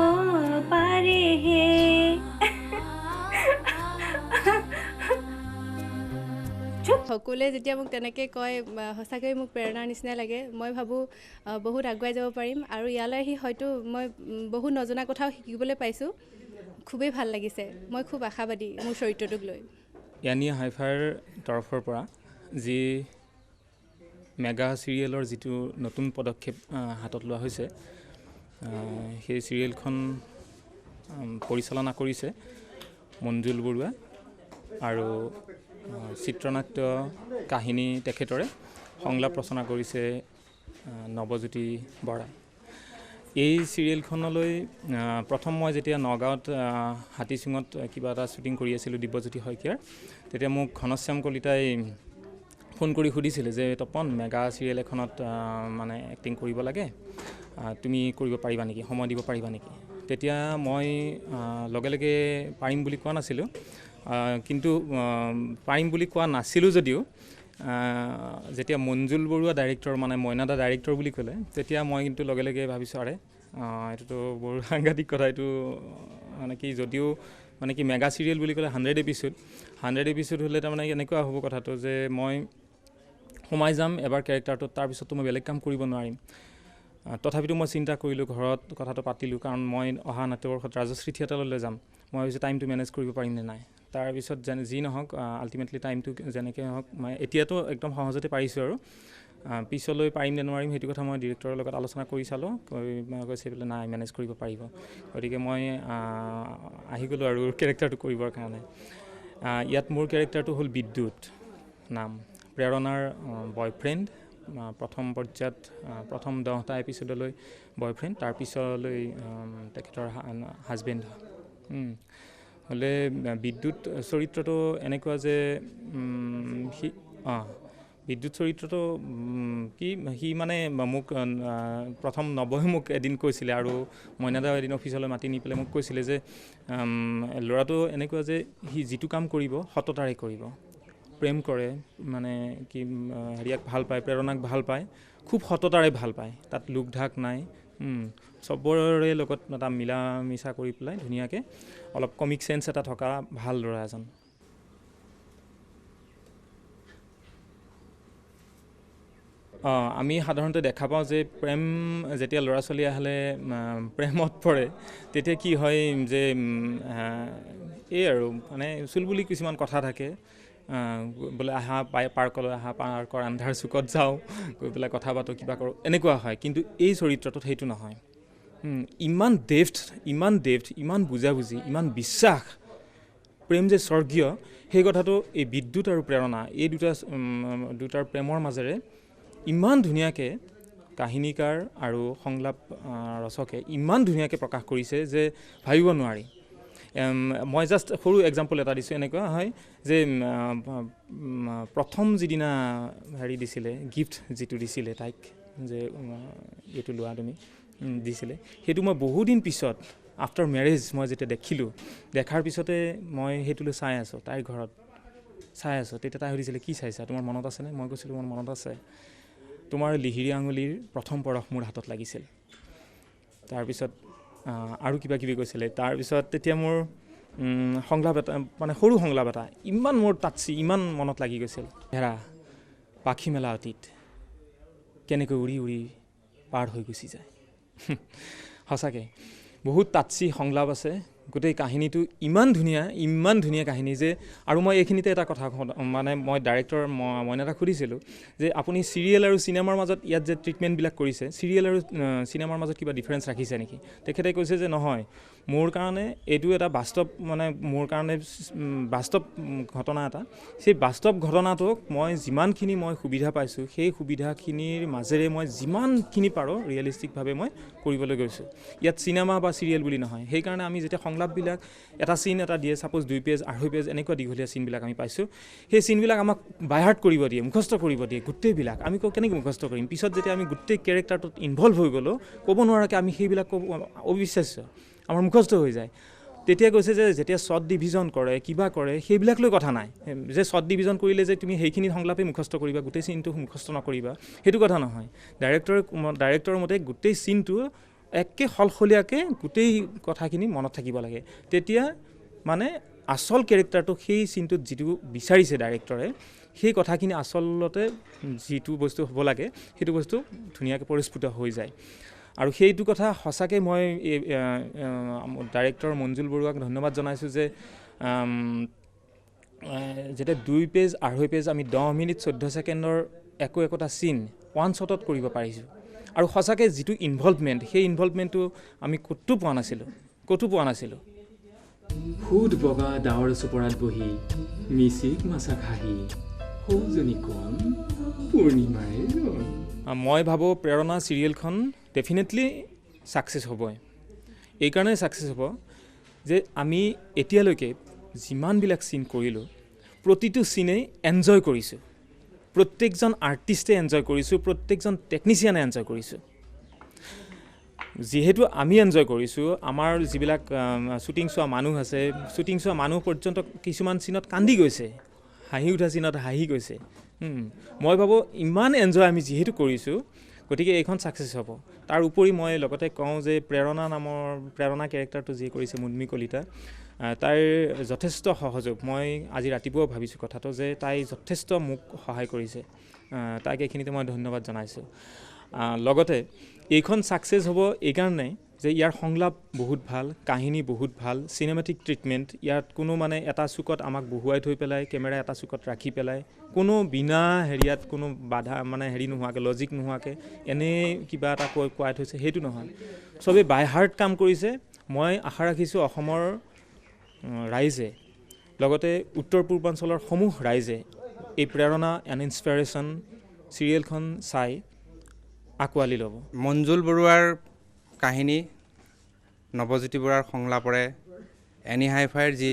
পাৰেহে। সকলোৱে যেতিয়া মোক তেনেকৈ কয় সঁচাকৈ মোক প্ৰেৰণাৰ নিচিনা লাগে। মই ভাবোঁ বহুত আগুৱাই যাব পাৰিম আৰু ইয়ালৈ আহি হয়তো মই বহুত নজনা কথাও শিকিবলৈ পাইছোঁ। খুবেই ভাল লাগিছে, মই খুব আশাবাদী মোৰ চৰিত্ৰটোক লৈ। ইয়ানি হাইফাইৰ তৰফৰ পৰা যি মেগা চিৰিয়েলৰ যিটো নতুন পদক্ষেপ হাতত লোৱা হৈছে, সেই চিৰিয়েলখন পৰিচালনা কৰিছে মঞ্জুল বৰুৱা আৰু চিত্ৰনাট্য কাহিনী তেখেতৰে, সংলাপ ৰচনা কৰিছে নৱজ্যোতি বৰাই। এই চিৰিয়েলখনলৈ প্ৰথম মই যেতিয়া নগাঁৱত হাতীচুঙত কিবা এটা শ্বুটিং কৰি আছিলোঁ দিব্যজ্যোতি শইকীয়াৰ, তেতিয়া মোক ঘনশ্যাম কলিতাই ফোন কৰি সুধিছিলে যে তপন মেগা চিৰিয়েল এখনত মানে এক্টিং কৰিব লাগে, তুমি কৰিব পাৰিবা নেকি, সময় দিব পাৰিবা নেকি? তেতিয়া মই লগে লগে পাৰিম বুলি কোৱা নাছিলোঁ, কিন্তু পাৰিম বুলি কোৱা নাছিলোঁ যদিও যেতিয়া মঞ্জুল বৰুৱা ডাইৰেক্টৰ মানে মইনাদা ডাইৰেক্টৰ বুলি ক'লে, তেতিয়া মই কিন্তু লগে লগে ভাবিছোঁ আৰে এইটোতো বৰ সাংঘাতিক কথা। এইটো মানে কি যদিও মানে কি মেগা চিৰিয়েল বুলি ক'লে 100 এপিছ'ড হ'লে তাৰমানে এনেকুৱা হ'ব কথাটো যে মই সোমাই যাম এবাৰ কেৰেক্টাৰটোত, তাৰপিছততো মই বেলেগ কাম কৰিব নোৱাৰিম। তথাপিতো মই চিন্তা কৰিলোঁ, ঘৰত কথাটো পাতিলোঁ, কাৰণ মই অহা নাট্যবৰ্ষত ৰাজশ্ৰী থিয়েটাৰলৈ যাম। মই ভাবিছোঁ টাইমটো মেনেজ কৰিব পাৰিম নে নাই। তাৰপিছত যি নহওক আল্টিমেটলি টাইমটো যেনেকৈ হওক মই এতিয়াতো একদম সহজতে পাৰিছোঁ আৰু পিছলৈ পাৰিম নে নোৱাৰিম সেইটো কথা মই ডিৰেক্টৰৰ লগত আলোচনা কৰি চালোঁ, কৈছে বোলে নাই মেনেজ কৰিব পাৰিব। গতিকে মই আহি গ'লোঁ আৰু কেৰেক্টাৰটো কৰিবৰ কাৰণে। ইয়াত মোৰ কেৰেক্টাৰটো হ'ল বিদ্যুৎ নাম, প্ৰেৰণাৰ বয়ফ্ৰেণ্ড। প্ৰথম পৰ্যায়ত প্ৰথম 10টা এপিছ'ডলৈ বয়ফ্ৰেণ্ড, তাৰপিছলৈ তেখেতৰ হাজবেণ্ড হ'লে। বিদ্যুৎ চৰিত্ৰটো এনেকুৱা যে বিদ্যুৎ চৰিত্ৰটো সি মানে মোক প্ৰথম নৱই মোক এদিন কৈছিলে আৰু মইনাদাও এদিন অফিচলৈ মাতি নি পেলাই মোক কৈছিলে যে ল'ৰাটো এনেকুৱা যে সি যিটো কাম কৰিব সততাৰে কৰিব, প্ৰেম কৰে, মানে কি হেৰিয়াক ভাল পায়, প্ৰেৰণাক ভাল পায়, খুব সততাৰে ভাল পায়, তাত লোক ঢাক নাই, চবৰে লগত এটা মিলা মিছা কৰি পেলাই ধুনীয়াকৈ অলপ কমিক চেন্স এটা থকা ভাল ল'ৰা এজন। আমি সাধাৰণতে দেখা পাওঁ যে প্ৰেম যেতিয়া ল'ৰা ছোৱালী আহিলে প্ৰেমত পৰে, তেতিয়া কি হয় যে এই আৰু মানে চুলবুলি কিছুমান কথা থাকে, বোলে আহা পাৰ্কলৈ আহা, পাৰ্কৰ আন্ধাৰ চুকত যাওঁ, গৈ পেলাই কথা পাতোঁ, কিবা কৰোঁ, এনেকুৱা হয়। কিন্তু এই চৰিত্ৰটোত সেইটো নহয়। ইমান ডেপ্থ, ইমান বুজাবুজি, ইমান বিশ্বাস, প্ৰেম যে স্বৰ্গীয়, সেই কথাটো এই বিদ্যুৎ আৰু প্ৰেৰণা এই দুটাৰ প্ৰেমৰ মাজেৰে ইমান ধুনীয়াকৈ কাহিনীকাৰ আৰু সংলাপ ৰচকে ইমান ধুনীয়াকৈ প্ৰকাশ কৰিছে যে ভাবিব নোৱাৰি। মই জাষ্ট সৰু এক্সাম্পল এটা দিছোঁ এনেকুৱা হয় যে প্ৰথম যিদিনা হেৰি দিছিলে গিফ্ট যিটো দিছিলে তাইক যে এইটো লোৱা তুমি দিছিলে সেইটো মই বহুদিন পিছত আফটাৰ মেৰেজ মই যেতিয়া দেখিলোঁ দেখাৰ পিছতে মই সেইটোলৈ চাই আছোঁ তাইৰ ঘৰত চাই আছোঁ তেতিয়া তাই সুধিছিলে কি চাইছা তোমাৰ মনত আছেনে মই কৈছিলোঁ মোৰ মনত আছে তোমাৰ লিহিৰি আঙুলিৰ প্ৰথম পৰশ মোৰ হাতত লাগিছিল তাৰপিছত আৰু কিবা কিবি কৈছিলে তাৰপিছত তেতিয়া মোৰ সংলাপ এটা মানে সৰু সংলাপ এটা ইমান মোৰ তাতচি ইমান মনত লাগি গৈছিল হেৰা পাখি মেলা অতীত কেনেকৈ উৰি উৰি পাৰ হৈ গুচি যায় সঁচাকৈ বহুত তাতচি সংলাপ আছে গোটেই কাহিনীটো ইমান ধুনীয়া কাহিনী যে আৰু মই এইখিনিতে এটা কথা মানে মই ডাইৰেক্টৰ মইনাক সুধিছিলোঁ যে আপুনি চিৰিয়েল আৰু চিনেমাৰ মাজত ইয়াত যে ট্ৰিটমেণ্টবিলাক কৰিছে চিৰিয়েল আৰু চিনেমাৰ মাজত কিবা ডিফাৰেঞ্চ ৰাখিছে নেকি তেখেতে কৈছে যে নহয় মোৰ কাৰণে এইটো এটা বাস্তৱ মানে মোৰ কাৰণে বাস্তৱ ঘটনা এটা সেই বাস্তৱ ঘটনাটোক মই যিমানখিনি মই সুবিধা পাইছোঁ সেই সুবিধাখিনিৰ মাজেৰে মই যিমানখিনি পাৰোঁ ৰিয়েলিষ্টিকভাৱে মই কৰিবলৈ গৈছোঁ ইয়াত চিনেমা বা চিৰিয়েল বুলি নহয় সেইকাৰণে আমি যেতিয়া সংলাপবিলাক এটা চিন এটা দিয়ে ছাপ'জ 2 পেজ 2.5 পেজ এনেকুৱা দীঘলীয়া চিনবিলাক আমি পাইছোঁ সেই চিনবিলাক আমাক বাইহাৰ্ট কৰিব দিয়ে মুখস্থ কৰিব দিয়ে গোটেইবিলাক আমি কেনেকৈ মুখস্থ কৰিম পিছত যেতিয়া আমি গোটেই কেৰেক্টাৰটোত ইনভলভ হৈ গ'লোঁ ক'ব নোৱাৰাকৈ আমি সেইবিলাক ক'ব অবিশ্বাস্য আমাৰ মুখস্থ হৈ যায় তেতিয়া কৈছে যে যেতিয়া শ্বৰ্ট ডিভিজন কৰে কিবা কৰে সেইবিলাক লৈ কথা নাই যে শ্বৰ্ট ডিভিজন কৰিলে যে তুমি সেইখিনি সংলাপেই মুখস্থ কৰিবা গোটেই চিনটো মুখস্থ নকৰিবা সেইটো কথা নহয় ডাইৰেক্টৰৰ মতে গোটেই চিনটো একে সলসলীয়াকৈ গোটেই কথাখিনি মনত থাকিব লাগে তেতিয়া মানে আচল কেৰেক্টাৰটো সেই চিনটোত যিটো বিচাৰিছে ডাইৰেক্টৰে সেই কথাখিনি আচলতে যিটো বস্তু হ'ব লাগে সেইটো বস্তু ধুনীয়াকৈ পৰিস্ফুট হৈ যায় আৰু সেইটো কথা সঁচাকৈ মই ডাইৰেক্টৰ মঞ্জুল বৰুৱাক ধন্যবাদ জনাইছোঁ যে যেতিয়া 2 পেজ 2.5 পেজ আমি 10 মিনিট 14 ছেকেণ্ডৰ একোটা চিন ওৱান শ্বটত কৰিব পাৰিছোঁ আৰু সঁচাকৈ যিটো ইনভলভমেণ্ট সেই ইনভলভমেণ্টটো আমি ক'তো পোৱা নাছিলোঁ ফুট বগা ডাৱৰ চোপৰাত বহি মিচিক মাছা খাহি সৌজনী কণ পূৰ্ণিমাই মই ভাবোঁ প্ৰেৰণা চিৰিয়েলখন ডেফিনেটলি ছাকচেছ হ'বই এইকাৰণে ছাকচেছ হ'ব যে আমি এতিয়ালৈকে যিমানবিলাক চিন কৰিলোঁ প্ৰতিটো চিনেই এনজয় কৰিছোঁ প্ৰত্যেকজন আৰ্টিষ্টে এনজয় কৰিছোঁ প্ৰত্যেকজন টেকনিচিয়ানে এনজয় কৰিছোঁ যিহেতু আমি এনজয় কৰিছোঁ আমাৰ যিবিলাক শ্বুটিং চোৱা মানুহ আছে শ্বুটিং চোৱা মানুহ পৰ্যন্ত কিছুমান চিনত কান্দি গৈছে হাঁহি উঠা চিনত হাঁহি গৈছে মই ভাবোঁ ইমান এনজয় আমি যিহেতু কৰিছোঁ গতিকে এইখন ছাকচেছ হ'ব তাৰ উপৰি মই লগতে কওঁ যে প্ৰেৰণা কেৰেক্টাৰটো যি কৰিছে মুন্মি কলিতা তাইৰ যথেষ্ট সহযোগ মই আজি ৰাতিপুৱাও ভাবিছোঁ কথাটো যে তাই যথেষ্ট মোক সহায় কৰিছে তাইক এইখিনিতে মই ধন্যবাদ জনাইছোঁ লগতে এইখন ছাকচেছ হ'ব এইকাৰণে যে ইয়াৰ সংলাপ বহুত ভাল কাহিনী বহুত ভাল চিনেমেটিক ট্ৰিটমেণ্ট ইয়াত কোনো মানে এটা চুকত আমাক বহুৱাই থৈ পেলাই কেমেৰা এটা চুকত ৰাখি পেলাই কোনো বিনা হেৰিয়াত কোনো বাধা মানে হেৰি নোহোৱাকৈ লজিক নোহোৱাকৈ এনেই কিবা এটা কোৱাই থৈছে সেইটো নহয় চবেই বাই হাৰ্ট কাম কৰিছে মই আশা ৰাখিছোঁ অসমৰ ৰাইজে লগতে উত্তৰ পূৰ্বাঞ্চলৰ সমূহ ৰাইজে এই প্ৰেৰণা এণ্ড ইনস্পিৰেশ্যন চিৰিয়েলখন চাই আঁকোৱালি ল'ব মঞ্জুল বৰুৱাৰ কাহিনী নৱজ্যোতি বৰুৱাৰ সংলাপৰে এনি হাইফাইৰ যি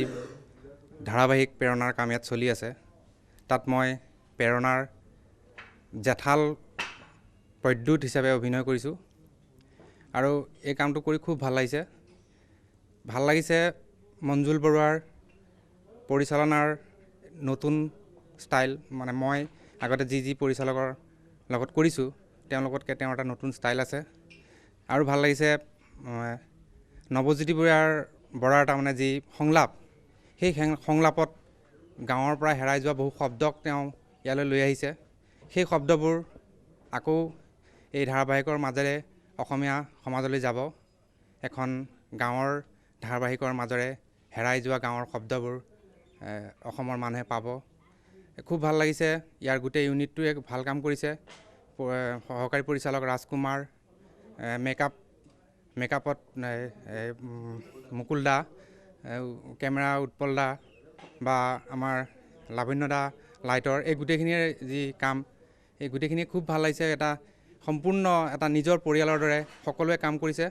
ধাৰাবাহিক প্ৰেৰণাৰ কাম ইয়াত চলি আছে তাত মই প্ৰেৰণাৰ জেঠাল প্ৰদ্যুৎ হিচাপে অভিনয় কৰিছোঁ আৰু এই কামটো কৰি খুব ভাল লাগিছে মঞ্জুল বৰুৱাৰ পৰিচালনাৰ নতুন ষ্টাইল মানে মই আগতে যি পৰিচালকৰ লগত কৰিছোঁ তেওঁলোকতকৈ তেওঁৰ এটা নতুন ষ্টাইল আছে আৰু ভাল লাগিছে নৱজ্যোতি বৰুৱাৰ তাৰমানে যি সংলাপ সেই সংলাপত গাঁৱৰ পৰা হেৰাই যোৱা বহু শব্দক তেওঁ ইয়ালৈ লৈ আহিছে সেই শব্দবোৰ আকৌ এই ধাৰাবাহিকৰ মাজেৰে অসমীয়া সমাজলৈ যাব এখন গাঁৱৰ ধাৰাবাহিকৰ মাজেৰে হেৰাই যোৱা গাঁৱৰ শব্দবোৰ অসমৰ মানুহে পাব খুব ভাল লাগিছে ইয়াৰ গোটেই ইউনিটটোৱে ভাল কাম কৰিছে সহকাৰী পৰিচালক ৰাজকুমাৰ মেকআপত মুকুল দা কেমেৰা উৎপল দা বা আমাৰ লাৱণ্য দা লাইটৰ এই গোটেইখিনিৰ যি কাম এই গোটেইখিনি খুব ভাল লাগিছে এটা সম্পূৰ্ণ এটা নিজৰ পৰিয়ালৰ দৰে সকলোৱে কাম কৰিছে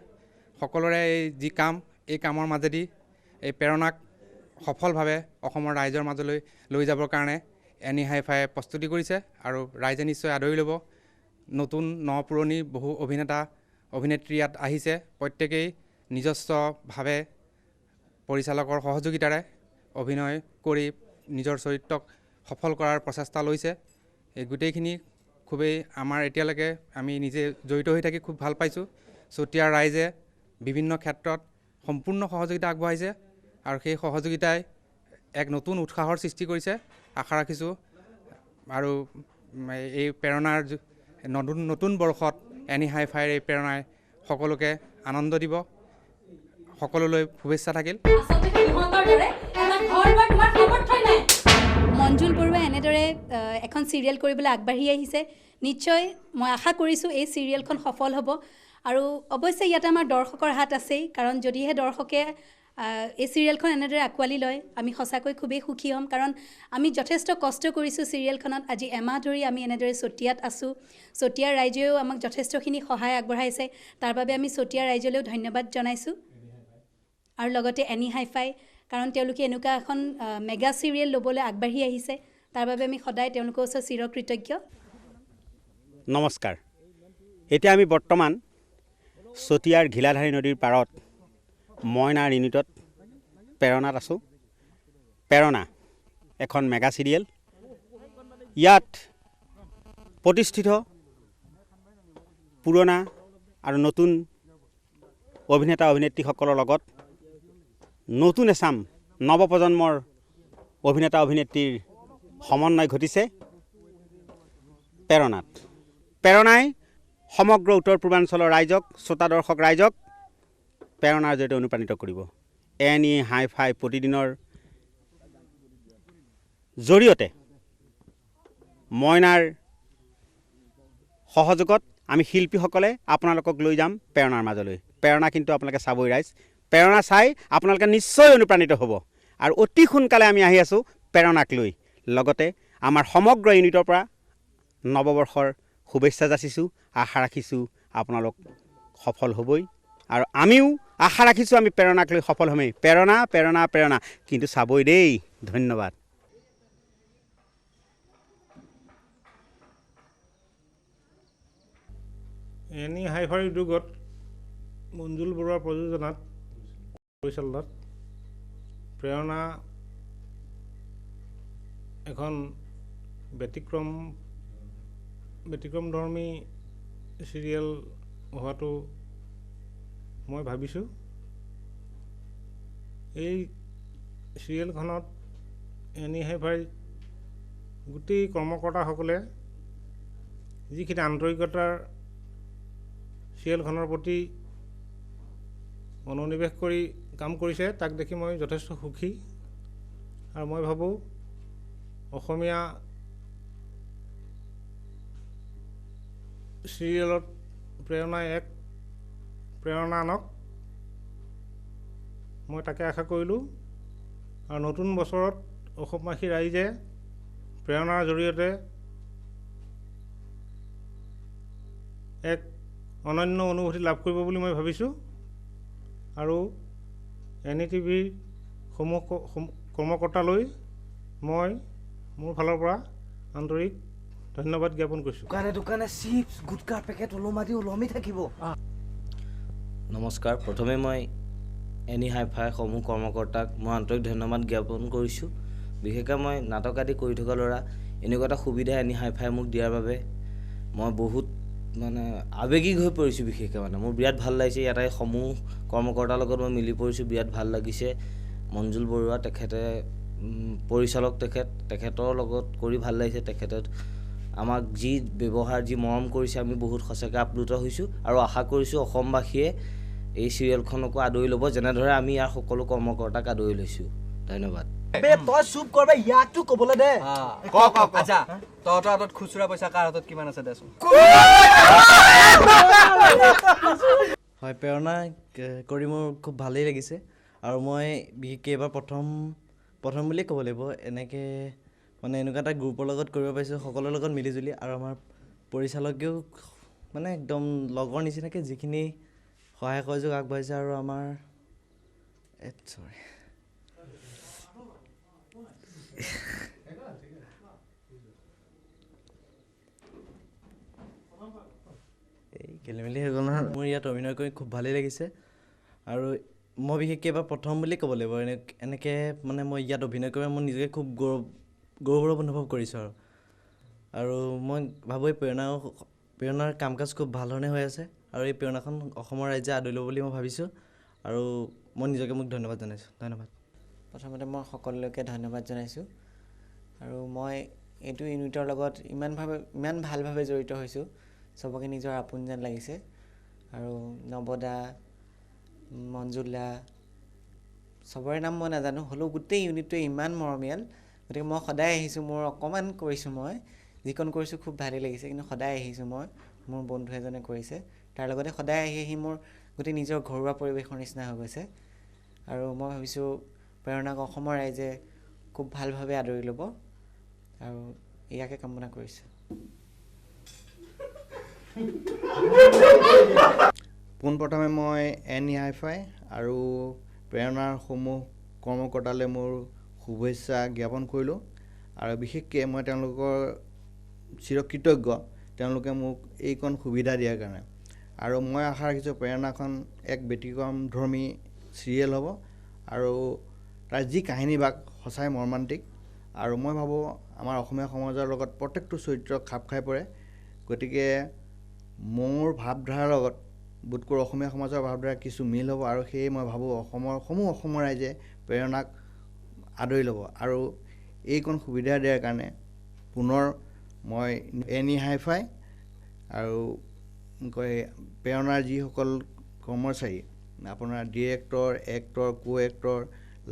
সকলোৰে এই যি কাম এই কামৰ মাজেদি এই প্ৰেৰণাক সফলভাৱে অসমৰ ৰাইজৰ মাজলৈ লৈ যাবৰ কাৰণে এনি হাই-ফাই প্ৰস্তুতি কৰিছে আৰু ৰাইজে নিশ্চয় আদৰি ল'ব। নতুন পুৰণি বহু অভিনেতা অভিনেত্ৰী ইয়াত আহিছে, প্ৰত্যেকেই নিজস্বভাৱে পৰিচালকৰ সহযোগিতাৰে অভিনয় কৰি নিজৰ চৰিত্ৰক সফল কৰাৰ প্ৰচেষ্টা লৈছে। এই গোটেইখিনি খুবেই আমাৰ এতিয়ালৈকে আমি নিজে জড়িত হৈ থাকি খুব ভাল পাইছোঁ। চতিয়াৰ ৰাইজে বিভিন্ন ক্ষেত্ৰত সম্পূৰ্ণ সহযোগিতা আগবঢ়াইছে আৰু সেই সহযোগিতাই এক নতুন উৎসাহৰ সৃষ্টি কৰিছে। আশা ৰাখিছোঁ আৰু এই প্ৰেৰণাৰ নতুন বৰ্ষত এনি হাই-ফাইৰ এই প্ৰেৰণাই সকলোকে আনন্দ দিব। সকলোলৈ শুভেচ্ছা থাকিল। মঞ্জুল বৰুৱা এনেদৰে এখন চিৰিয়েল কৰিবলৈ আগবাঢ়ি আহিছে। নিশ্চয় মই আশা কৰিছোঁ এই চিৰিয়েলখন সফল হ'ব আৰু অৱশ্যে ইয়াতে আমাৰ দৰ্শকৰ হাত আছেই, কাৰণ যদিহে দৰ্শকে এই চিৰিয়েলখন এনেদৰে আঁকোৱালি লয় আমি সঁচাকৈ খুবেই সুখী হ'ম, কাৰণ আমি যথেষ্ট কষ্ট কৰিছোঁ চিৰিয়েলখনত। আজি এমাহ ধৰি আমি এনেদৰে চতিয়াত আছোঁ। চতিয়াৰ ৰাইজেও আমাক যথেষ্টখিনি সহায় আগবঢ়াইছে, তাৰ বাবে আমি চতিয়াৰ ৰাইজলৈও ধন্যবাদ জনাইছোঁ। আৰু লগতে এনি হাই-ফাই, কাৰণ তেওঁলোকে এনেকুৱা এখন মেগা চিৰিয়েল ল'বলৈ আগবাঢ়ি আহিছে, তাৰ বাবে আমি সদায় তেওঁলোকৰ ওচৰত চিৰকৃতজ্ঞ। নমস্কাৰ। এতিয়া আমি বৰ্তমান চতিয়াৰ ঘিলাধাৰী নদীৰ পাৰত মইনাৰ ইউনিটত প্ৰেৰণাত আছোঁ। প্ৰেৰণা এখন মেগা চিৰিয়েল। ইয়াত প্ৰতিষ্ঠিত পুৰণা আৰু নতুন অভিনেতা অভিনেত্ৰীসকলৰ লগত নতুন এচাম নৱপ্ৰজন্মৰ অভিনেতা অভিনেত্ৰীৰ সমন্বয় ঘটিছে প্ৰেৰণাত। প্ৰেৰণাই সমগ্ৰ উত্তৰ পূৰ্বাঞ্চলৰ ৰাইজক, শ্ৰোতা দৰ্শক ৰাইজক প্ৰেৰণাৰ জৰিয়তে অনুপ্ৰাণিত কৰিব। এনি হাই-ফাই প্ৰতিদিনৰ জৰিয়তে মইনাৰ সহযোগত আমি শিল্পীসকলে আপোনালোকক লৈ যাম প্ৰেৰণাৰ মাজলৈ। প্ৰেৰণা কিন্তু আপোনালোকে চাবই ৰাইজ। প্ৰেৰণা চাই আপোনালোকে নিশ্চয় অনুপ্ৰাণিত হ'ব আৰু অতি সোনকালে আমি আহি আছোঁ প্ৰেৰণাক লৈ। লগতে আমাৰ সমগ্ৰ ইউনিটৰ পৰা নৱবৰ্ষৰ শুভেচ্ছা যাচিছোঁ। আশা ৰাখিছোঁ আপোনালোক সফল হ'বই আৰু আমিও আশা ৰাখিছোঁ আমি প্ৰেৰণাক লৈ সফল হ'মেই। প্ৰেৰণা প্ৰেৰণা প্ৰেৰণা কিন্তু চাবই দেই। ধন্যবাদ। এনি হাই-ফাই উদ্যোগত মঞ্জুল বৰুৱাৰ প্ৰযোজনাত পৰিচালনাত প্ৰেৰণা এখন ব্যতিক্ৰমধৰ্মী চিৰিয়েল হোৱাটো মই ভাবিছোঁ। এই চিৰিয়েলখনত এনি হাই-ফাই গোটেই কৰ্মকৰ্তাসকলে যিখিনি আন্তৰিকতাৰ চিৰিয়েলখনৰ প্ৰতি মনোনিৱেশ কৰি কাম কৰিছে, তাক দেখি মই যথেষ্ট সুখী। আৰু মই ভাবোঁ অসমীয়া চিৰিয়েলত প্ৰেৰণাই এক প্ৰেৰণা আনক, মই তাকে আশা কৰিলোঁ। আৰু নতুন বছৰত অসমবাসী ৰাইজে প্ৰেৰণাৰ জৰিয়তে এক অনন্য অনুভূতি লাভ কৰিব বুলি মই ভাবিছোঁ। আৰু এনি টিভিৰ সমূহ কৰ্মকৰ্তালৈ মই মোৰ ফালৰ পৰা আন্তৰিক ধন্যবাদ জ্ঞাপন কৰিছোঁ। দোকানে চিপছ গুটকা পেকেট ওলমি থাকিব। নমস্কাৰ। প্ৰথমে মই এনি হাই-ফাই সমূহ কৰ্মকৰ্তাক মই আন্তৰিক ধন্যবাদ জ্ঞাপন কৰিছোঁ। বিশেষকৈ মই নাটক আদি কৰি থকা ল'ৰা, এনেকুৱা এটা সুবিধা এনি হাই-ফাই মোক দিয়াৰ বাবে মই বহুত আৱেগিক হৈ পৰিছোঁ। বিশেষকৈ মোৰ বিৰাট ভাল লাগিছে। ইয়াতে সমূহ কৰ্মকৰ্তাৰ লগত মই মিলি পৰিছোঁ, বিৰাট ভাল লাগিছে। মঞ্জুল বৰুৱা তেখেতে পৰিচালক, তেখেতৰ লগত কৰি ভাল লাগিছে। তেখেতে আমাক যি ব্যৱহাৰ, যি মৰম কৰিছে, আমি বহুত সঁচাকৈ আপ্লুত হৈছোঁ আৰু আশা কৰিছোঁ অসমবাসীয়ে এই চিৰিয়েলখনকো আদৰি ল'ব, যেনেদৰে আমি ইয়াৰ সকলো কৰ্মকৰ্তাক আদৰি লৈছোঁ। ধন্যবাদ। তই চুপ কৰবা, ইয়াকটো ক'বলৈ দে। আচ্ছা, তহঁতৰ হাতত খুচুৰা পইচা কাৰ হাতত কিমান আছে দেচোন। হয়, প্ৰেৰণা কৰি মোৰ খুব ভালেই লাগিছে আৰু মই বিশেষকৈ এইবাৰ প্ৰথম বুলিয়ে ক'ব লাগিব। এনেকৈ এনেকুৱা এটা গ্ৰুপৰ লগত কৰিব পাৰিছোঁ, সকলোৰ লগত মিলিজুলি। আৰু আমাৰ পৰিচালকেও একদম লগৰ নিচিনাকৈ যিখিনি সহায় সহযোগ আগবাঢ়িছে আৰু আমাৰ খেলিমেলি হৈ গ'ল নহয় মোৰ ইয়াত অভিনয় কৰি খুব ভালেই লাগিছে আৰু মই বিশেষকৈ এবাৰ প্ৰথম বুলি ক'ব লাগিব এনেকৈ মানে মই ইয়াত অভিনয় কৰি মই নিজকে খুব গৌৰৱ অনুভৱ কৰিছোঁ আৰু মই ভাবোঁ এই প্ৰেৰণাৰ কাম কাজ খুব ভাল ধৰণে হৈ আছে আৰু এই প্ৰেৰণাখন অসমৰ ৰাইজে আদৰি ল'ব বুলি মই ভাবিছোঁ আৰু মই নিজকে মোক ধন্যবাদ জনাইছোঁ ধন্যবাদ প্ৰথমতে মই সকলোকে ধন্যবাদ জনাইছোঁ আৰু মই এইটো ইউনিটৰ লগত ইমান ভালভাৱে জড়িত হৈছোঁ চবকে নিজৰ আপোন যেন লাগিছে আৰু নৱদা মঞ্জুলা চবৰে নাম মই নাজানো হ'লেও গোটেই ইউনিটটোৱে ইমান মৰমীয়াল গতিকে মই সদায় আহিছোঁ মোৰ অকণমান কৰিছোঁ মই যিকণ কৰিছোঁ খুব ভালেই লাগিছে কিন্তু সদায় আহিছোঁ মই মোৰ বন্ধু এজনে কৰিছে তাৰ লগতে সদায় আহি মোৰ গোটেই নিজৰ ঘৰুৱা পৰিৱেশৰ নিচিনা হৈ গৈছে আৰু মই ভাবিছোঁ প্ৰেৰণাক অসমৰ ৰাইজে খুব ভালভাৱে আদৰি ল'ব আৰু ইয়াকে কামনা কৰিছোঁ পোনপ্ৰথমে মই এনি হাইফাই আৰু প্ৰেৰণাৰ সমূহ কৰ্মকৰ্তালৈ মোৰ শুভেচ্ছা জ্ঞাপন কৰিলোঁ আৰু বিশেষকৈ মই তেওঁলোকৰ চিৰকৃতজ্ঞ তেওঁলোকে মোক এইকণ সুবিধা দিয়াৰ কাৰণে আৰু মই আশা ৰাখিছোঁ প্ৰেৰণাখন এক ব্যতিক্ৰমধৰ্মী চিৰিয়েল হ'ব আৰু তাৰ যি কাহিনীভাগ সঁচাই মৰ্মান্তিক আৰু মই ভাবোঁ আমাৰ অসমীয়া সমাজৰ লগত প্ৰত্যেকটো চৰিত্ৰ খাপ খাই পৰে গতিকে মোৰ ভাৱধাৰাৰ লগত বোধকৰোঁ অসমীয়া সমাজৰ ভাৱধাৰা কিছু মিল হ'ব আৰু সেয়ে মই ভাবোঁ অসমৰ ৰাইজে প্ৰেৰণাক আদৰি ল'ব আৰু এইকণ সুবিধা দিয়াৰ কাৰণে পুনৰ মই এনি হাইফাই আৰু প্ৰেৰণাৰ যিসকল কৰ্মচাৰী আপোনাৰ ডিৰেক্টৰ এক্টৰ কো এক্টৰ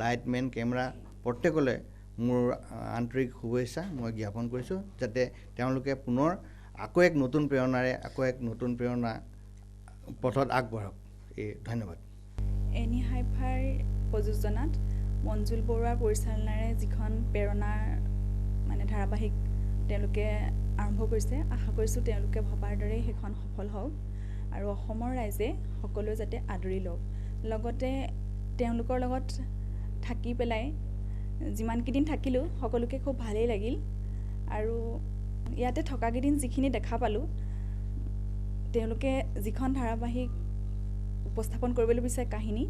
লাইটমেন কেমেৰা প্ৰত্যেকলৈ মোৰ আন্তৰিক শুভেচ্ছা মই জ্ঞাপন কৰিছোঁ যাতে তেওঁলোকে পুনৰ আকৌ এক নতুন প্ৰেৰণাৰে আকৌ এক নতুন প্ৰেৰণা পথত আগবাঢ়ক ধন্যবাদ এনি হাইফাইৰ প্ৰযোজনাত মঞ্জুল বৰুৱাৰ পৰিচালনাৰে যিখন প্ৰেৰণাৰ মানে ধাৰাবাহিক তেওঁলোকে আৰম্ভ কৰিছে আশা কৰিছোঁ তেওঁলোকে ভবাৰ দৰে সেইখন সফল হওক আৰু অসমৰ ৰাইজে সকলোৱে যাতে আদৰি লওক লগতে তেওঁলোকৰ লগত থাকি পেলাই যিমানকেইদিন থাকিলোঁ সকলোকে খুব ভালেই লাগিল আৰু ইয়াতে থকাকেইদিন যিখিনি দেখা পালোঁ তেওঁলোকে যিখন ধাৰাবাহিক উপস্থাপন কৰিবলৈ বিচাৰে কাহিনী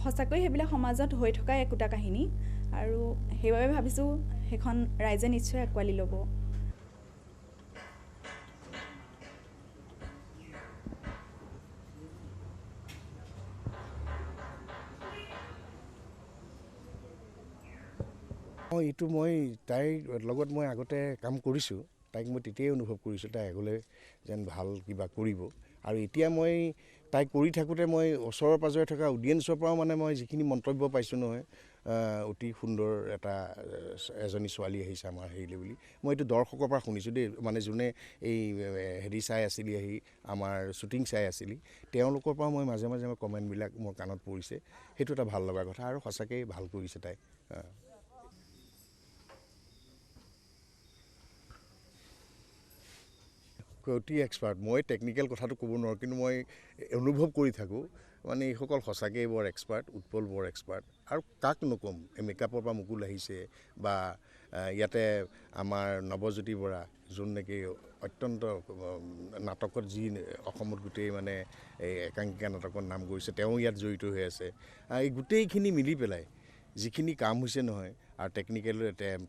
সঁচাকৈ সেইবিলাক সমাজত হৈ থকা একোটা কাহিনী আৰু সেইবাবে ভাবিছোঁ সেইখন ৰাইজে নিশ্চয় আঁকোৱালি ল'ব এইটো মই তাইৰ লগত মই আগতে কাম কৰিছোঁ তাইক মই তেতিয়াই অনুভৱ কৰিছোঁ তাই আগলৈ যেন ভাল কিবা কৰিব আৰু এতিয়া মই তাই কৰি থাকোঁতে মই ওচৰৰ পাজৰে থকা অডিয়েঞ্চৰ পৰাও মানে মই যিখিনি মন্তব্য পাইছোঁ নহয় অতি সুন্দৰ এজনী ছোৱালী আহিছে আমাৰ হেৰিলৈ বুলি মই এইটো দৰ্শকৰ পৰা শুনিছোঁ দেই মানে যোনে এই হেৰি চাই আছিলি আহি আমাৰ শ্বুটিং চাই আছিলি তেওঁলোকৰ পৰা মই মাজে মাজে কমেণ্টবিলাক মোৰ কাণত পৰিছে সেইটো এটা ভাল লগা কথা আৰু সঁচাকৈ ভাল কৰিছে তাই অতি এক্সপাৰ্ট মই টেকনিকেল কথাটো ক'ব নোৱাৰোঁ কিন্তু মই অনুভৱ কৰি থাকোঁ মানে এইসকল সঁচাকৈ বৰ এক্সপাৰ্ট উৎপল বৰ এক্সপাৰ্ট আৰু কাক নক'ম এই মেকআপৰ পৰা মুকুল আহিছে বা ইয়াতে আমাৰ নৱজ্যোতি বৰা যোন নেকি অত্যন্ত নাটকত যি অসমত গোটেই মানে এই একাংকিকা নাটকত নাম কৰিছে তেওঁ ইয়াত জড়িত হৈ আছে এই গোটেইখিনি মিলি পেলাই যিখিনি কাম হৈছে নহয় আৰু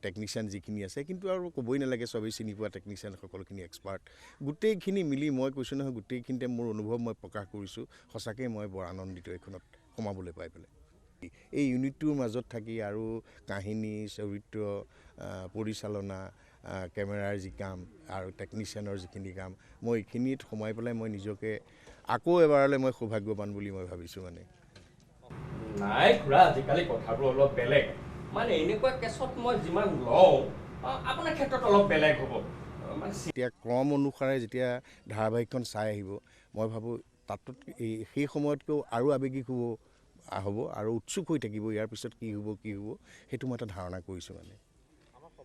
টেকনিচিয়ান যিখিনি আছে কিন্তু আৰু ক'বই নালাগে চবেই চিনি পোৱা টেকনিচিয়ান সকলোখিনি এক্সপাৰ্ট গোটেইখিনি মিলি মই কৈছোঁ নহয় গোটেইখিনিতে মোৰ অনুভৱ মই প্ৰকাশ কৰিছোঁ সঁচাকৈ মই বৰ আনন্দিত এইখনত সোমাবলৈ পাই পেলাই এই ইউনিটটোৰ মাজত থাকি আৰু কাহিনী চৰিত্ৰ পৰিচালনা কেমেৰাৰ যি কাম আৰু টেকনিচিয়ানৰ যিখিনি কাম মই এইখিনিত সোমাই পেলাই মই নিজকে আকৌ এবাৰলৈ মই সৌভাগ্যৱান বুলি মই ভাবিছোঁ মানে নাই খুৰা আজিকালি কথাবোৰ অলপ বেলেগ মানে এনেকুৱা কেছত মই যিমান লওঁ আপোনাৰ ক্ষেত্ৰত অলপ বেলেগ হ'ব এতিয়া ক্ৰম অনুসাৰে যেতিয়া ধাৰাবাহিকখন চাই আহিব মই ভাবোঁ তাত সেই সময়তকৈও আৰু আৱেগিক হ'ব আৰু উৎসুক হৈ থাকিব ইয়াৰ পিছত কি হ'ব সেইটো মই এটা ধাৰণা কৰিছোঁ মানে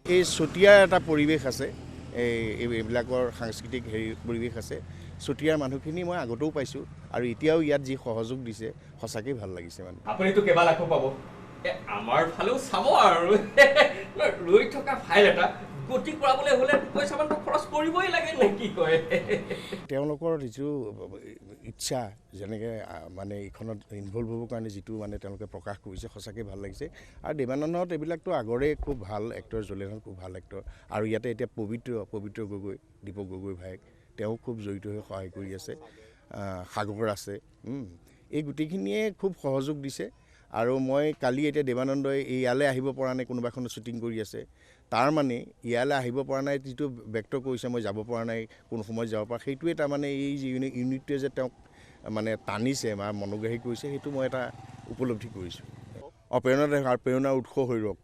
এই চতিয়াৰ এটা পৰিৱেশ আছে এইবিলাকৰ সাংস্কৃতিক পৰিৱেশ আছে চতিয়াৰ মানুহখিনি মই আগতেও পাইছোঁ আৰু এতিয়াও ইয়াত যি সহযোগ দিছে সঁচাকৈ ভাল লাগিছে মানে আপুনিতো কেইবা লাখো পাব আমাৰ ফালেও চাব আৰু ৰৈ থকা ফাইল এটা গতি কৰাবলৈ হ'লে পইচামানটো খৰচ কৰিবই লাগে নে কি কয় তেওঁলোকৰ যিটো ইচ্ছা যেনেকৈ মানে এইখনত ইনভলভ হ'বৰ কাৰণে যিটো মানে তেওঁলোকে প্ৰকাশ কৰিছে সঁচাকৈ ভাল লাগিছে আৰু দেৱানন্দত এইবিলাকতো আগৰে খুব ভাল এক্টৰ জলেনহঁত খুব ভাল এক্টৰ আৰু ইয়াতে এতিয়া পবিত্ৰ গগৈ দীপক গগৈ ভায়েক তেওঁ খুব জড়িত হৈ সহায় কৰি আছে সাগৰ আছে এই গোটেইখিনিয়ে খুব সহযোগ দিছে আৰু মই কালি এতিয়া দেৱানন্দই ইয়ালৈ আহিব পৰা নাই কোনোবা এখন শ্বুটিং কৰি আছে তাৰ মানে ইয়ালৈ আহিব পৰা নাই যিটো ব্যক্ত কৰিছে মই যাব পৰা নাই কোন সময়ত যাব পৰা সেইটোৱে তাৰমানে এই যি ইউনিটটোৱে যে তেওঁক মানে টানিছে বা মনোগ্ৰাহী কৰিছে সেইটো মই এটা উপলব্ধি কৰিছোঁ প্ৰেৰণাৰ উৎস হৈ ৰওক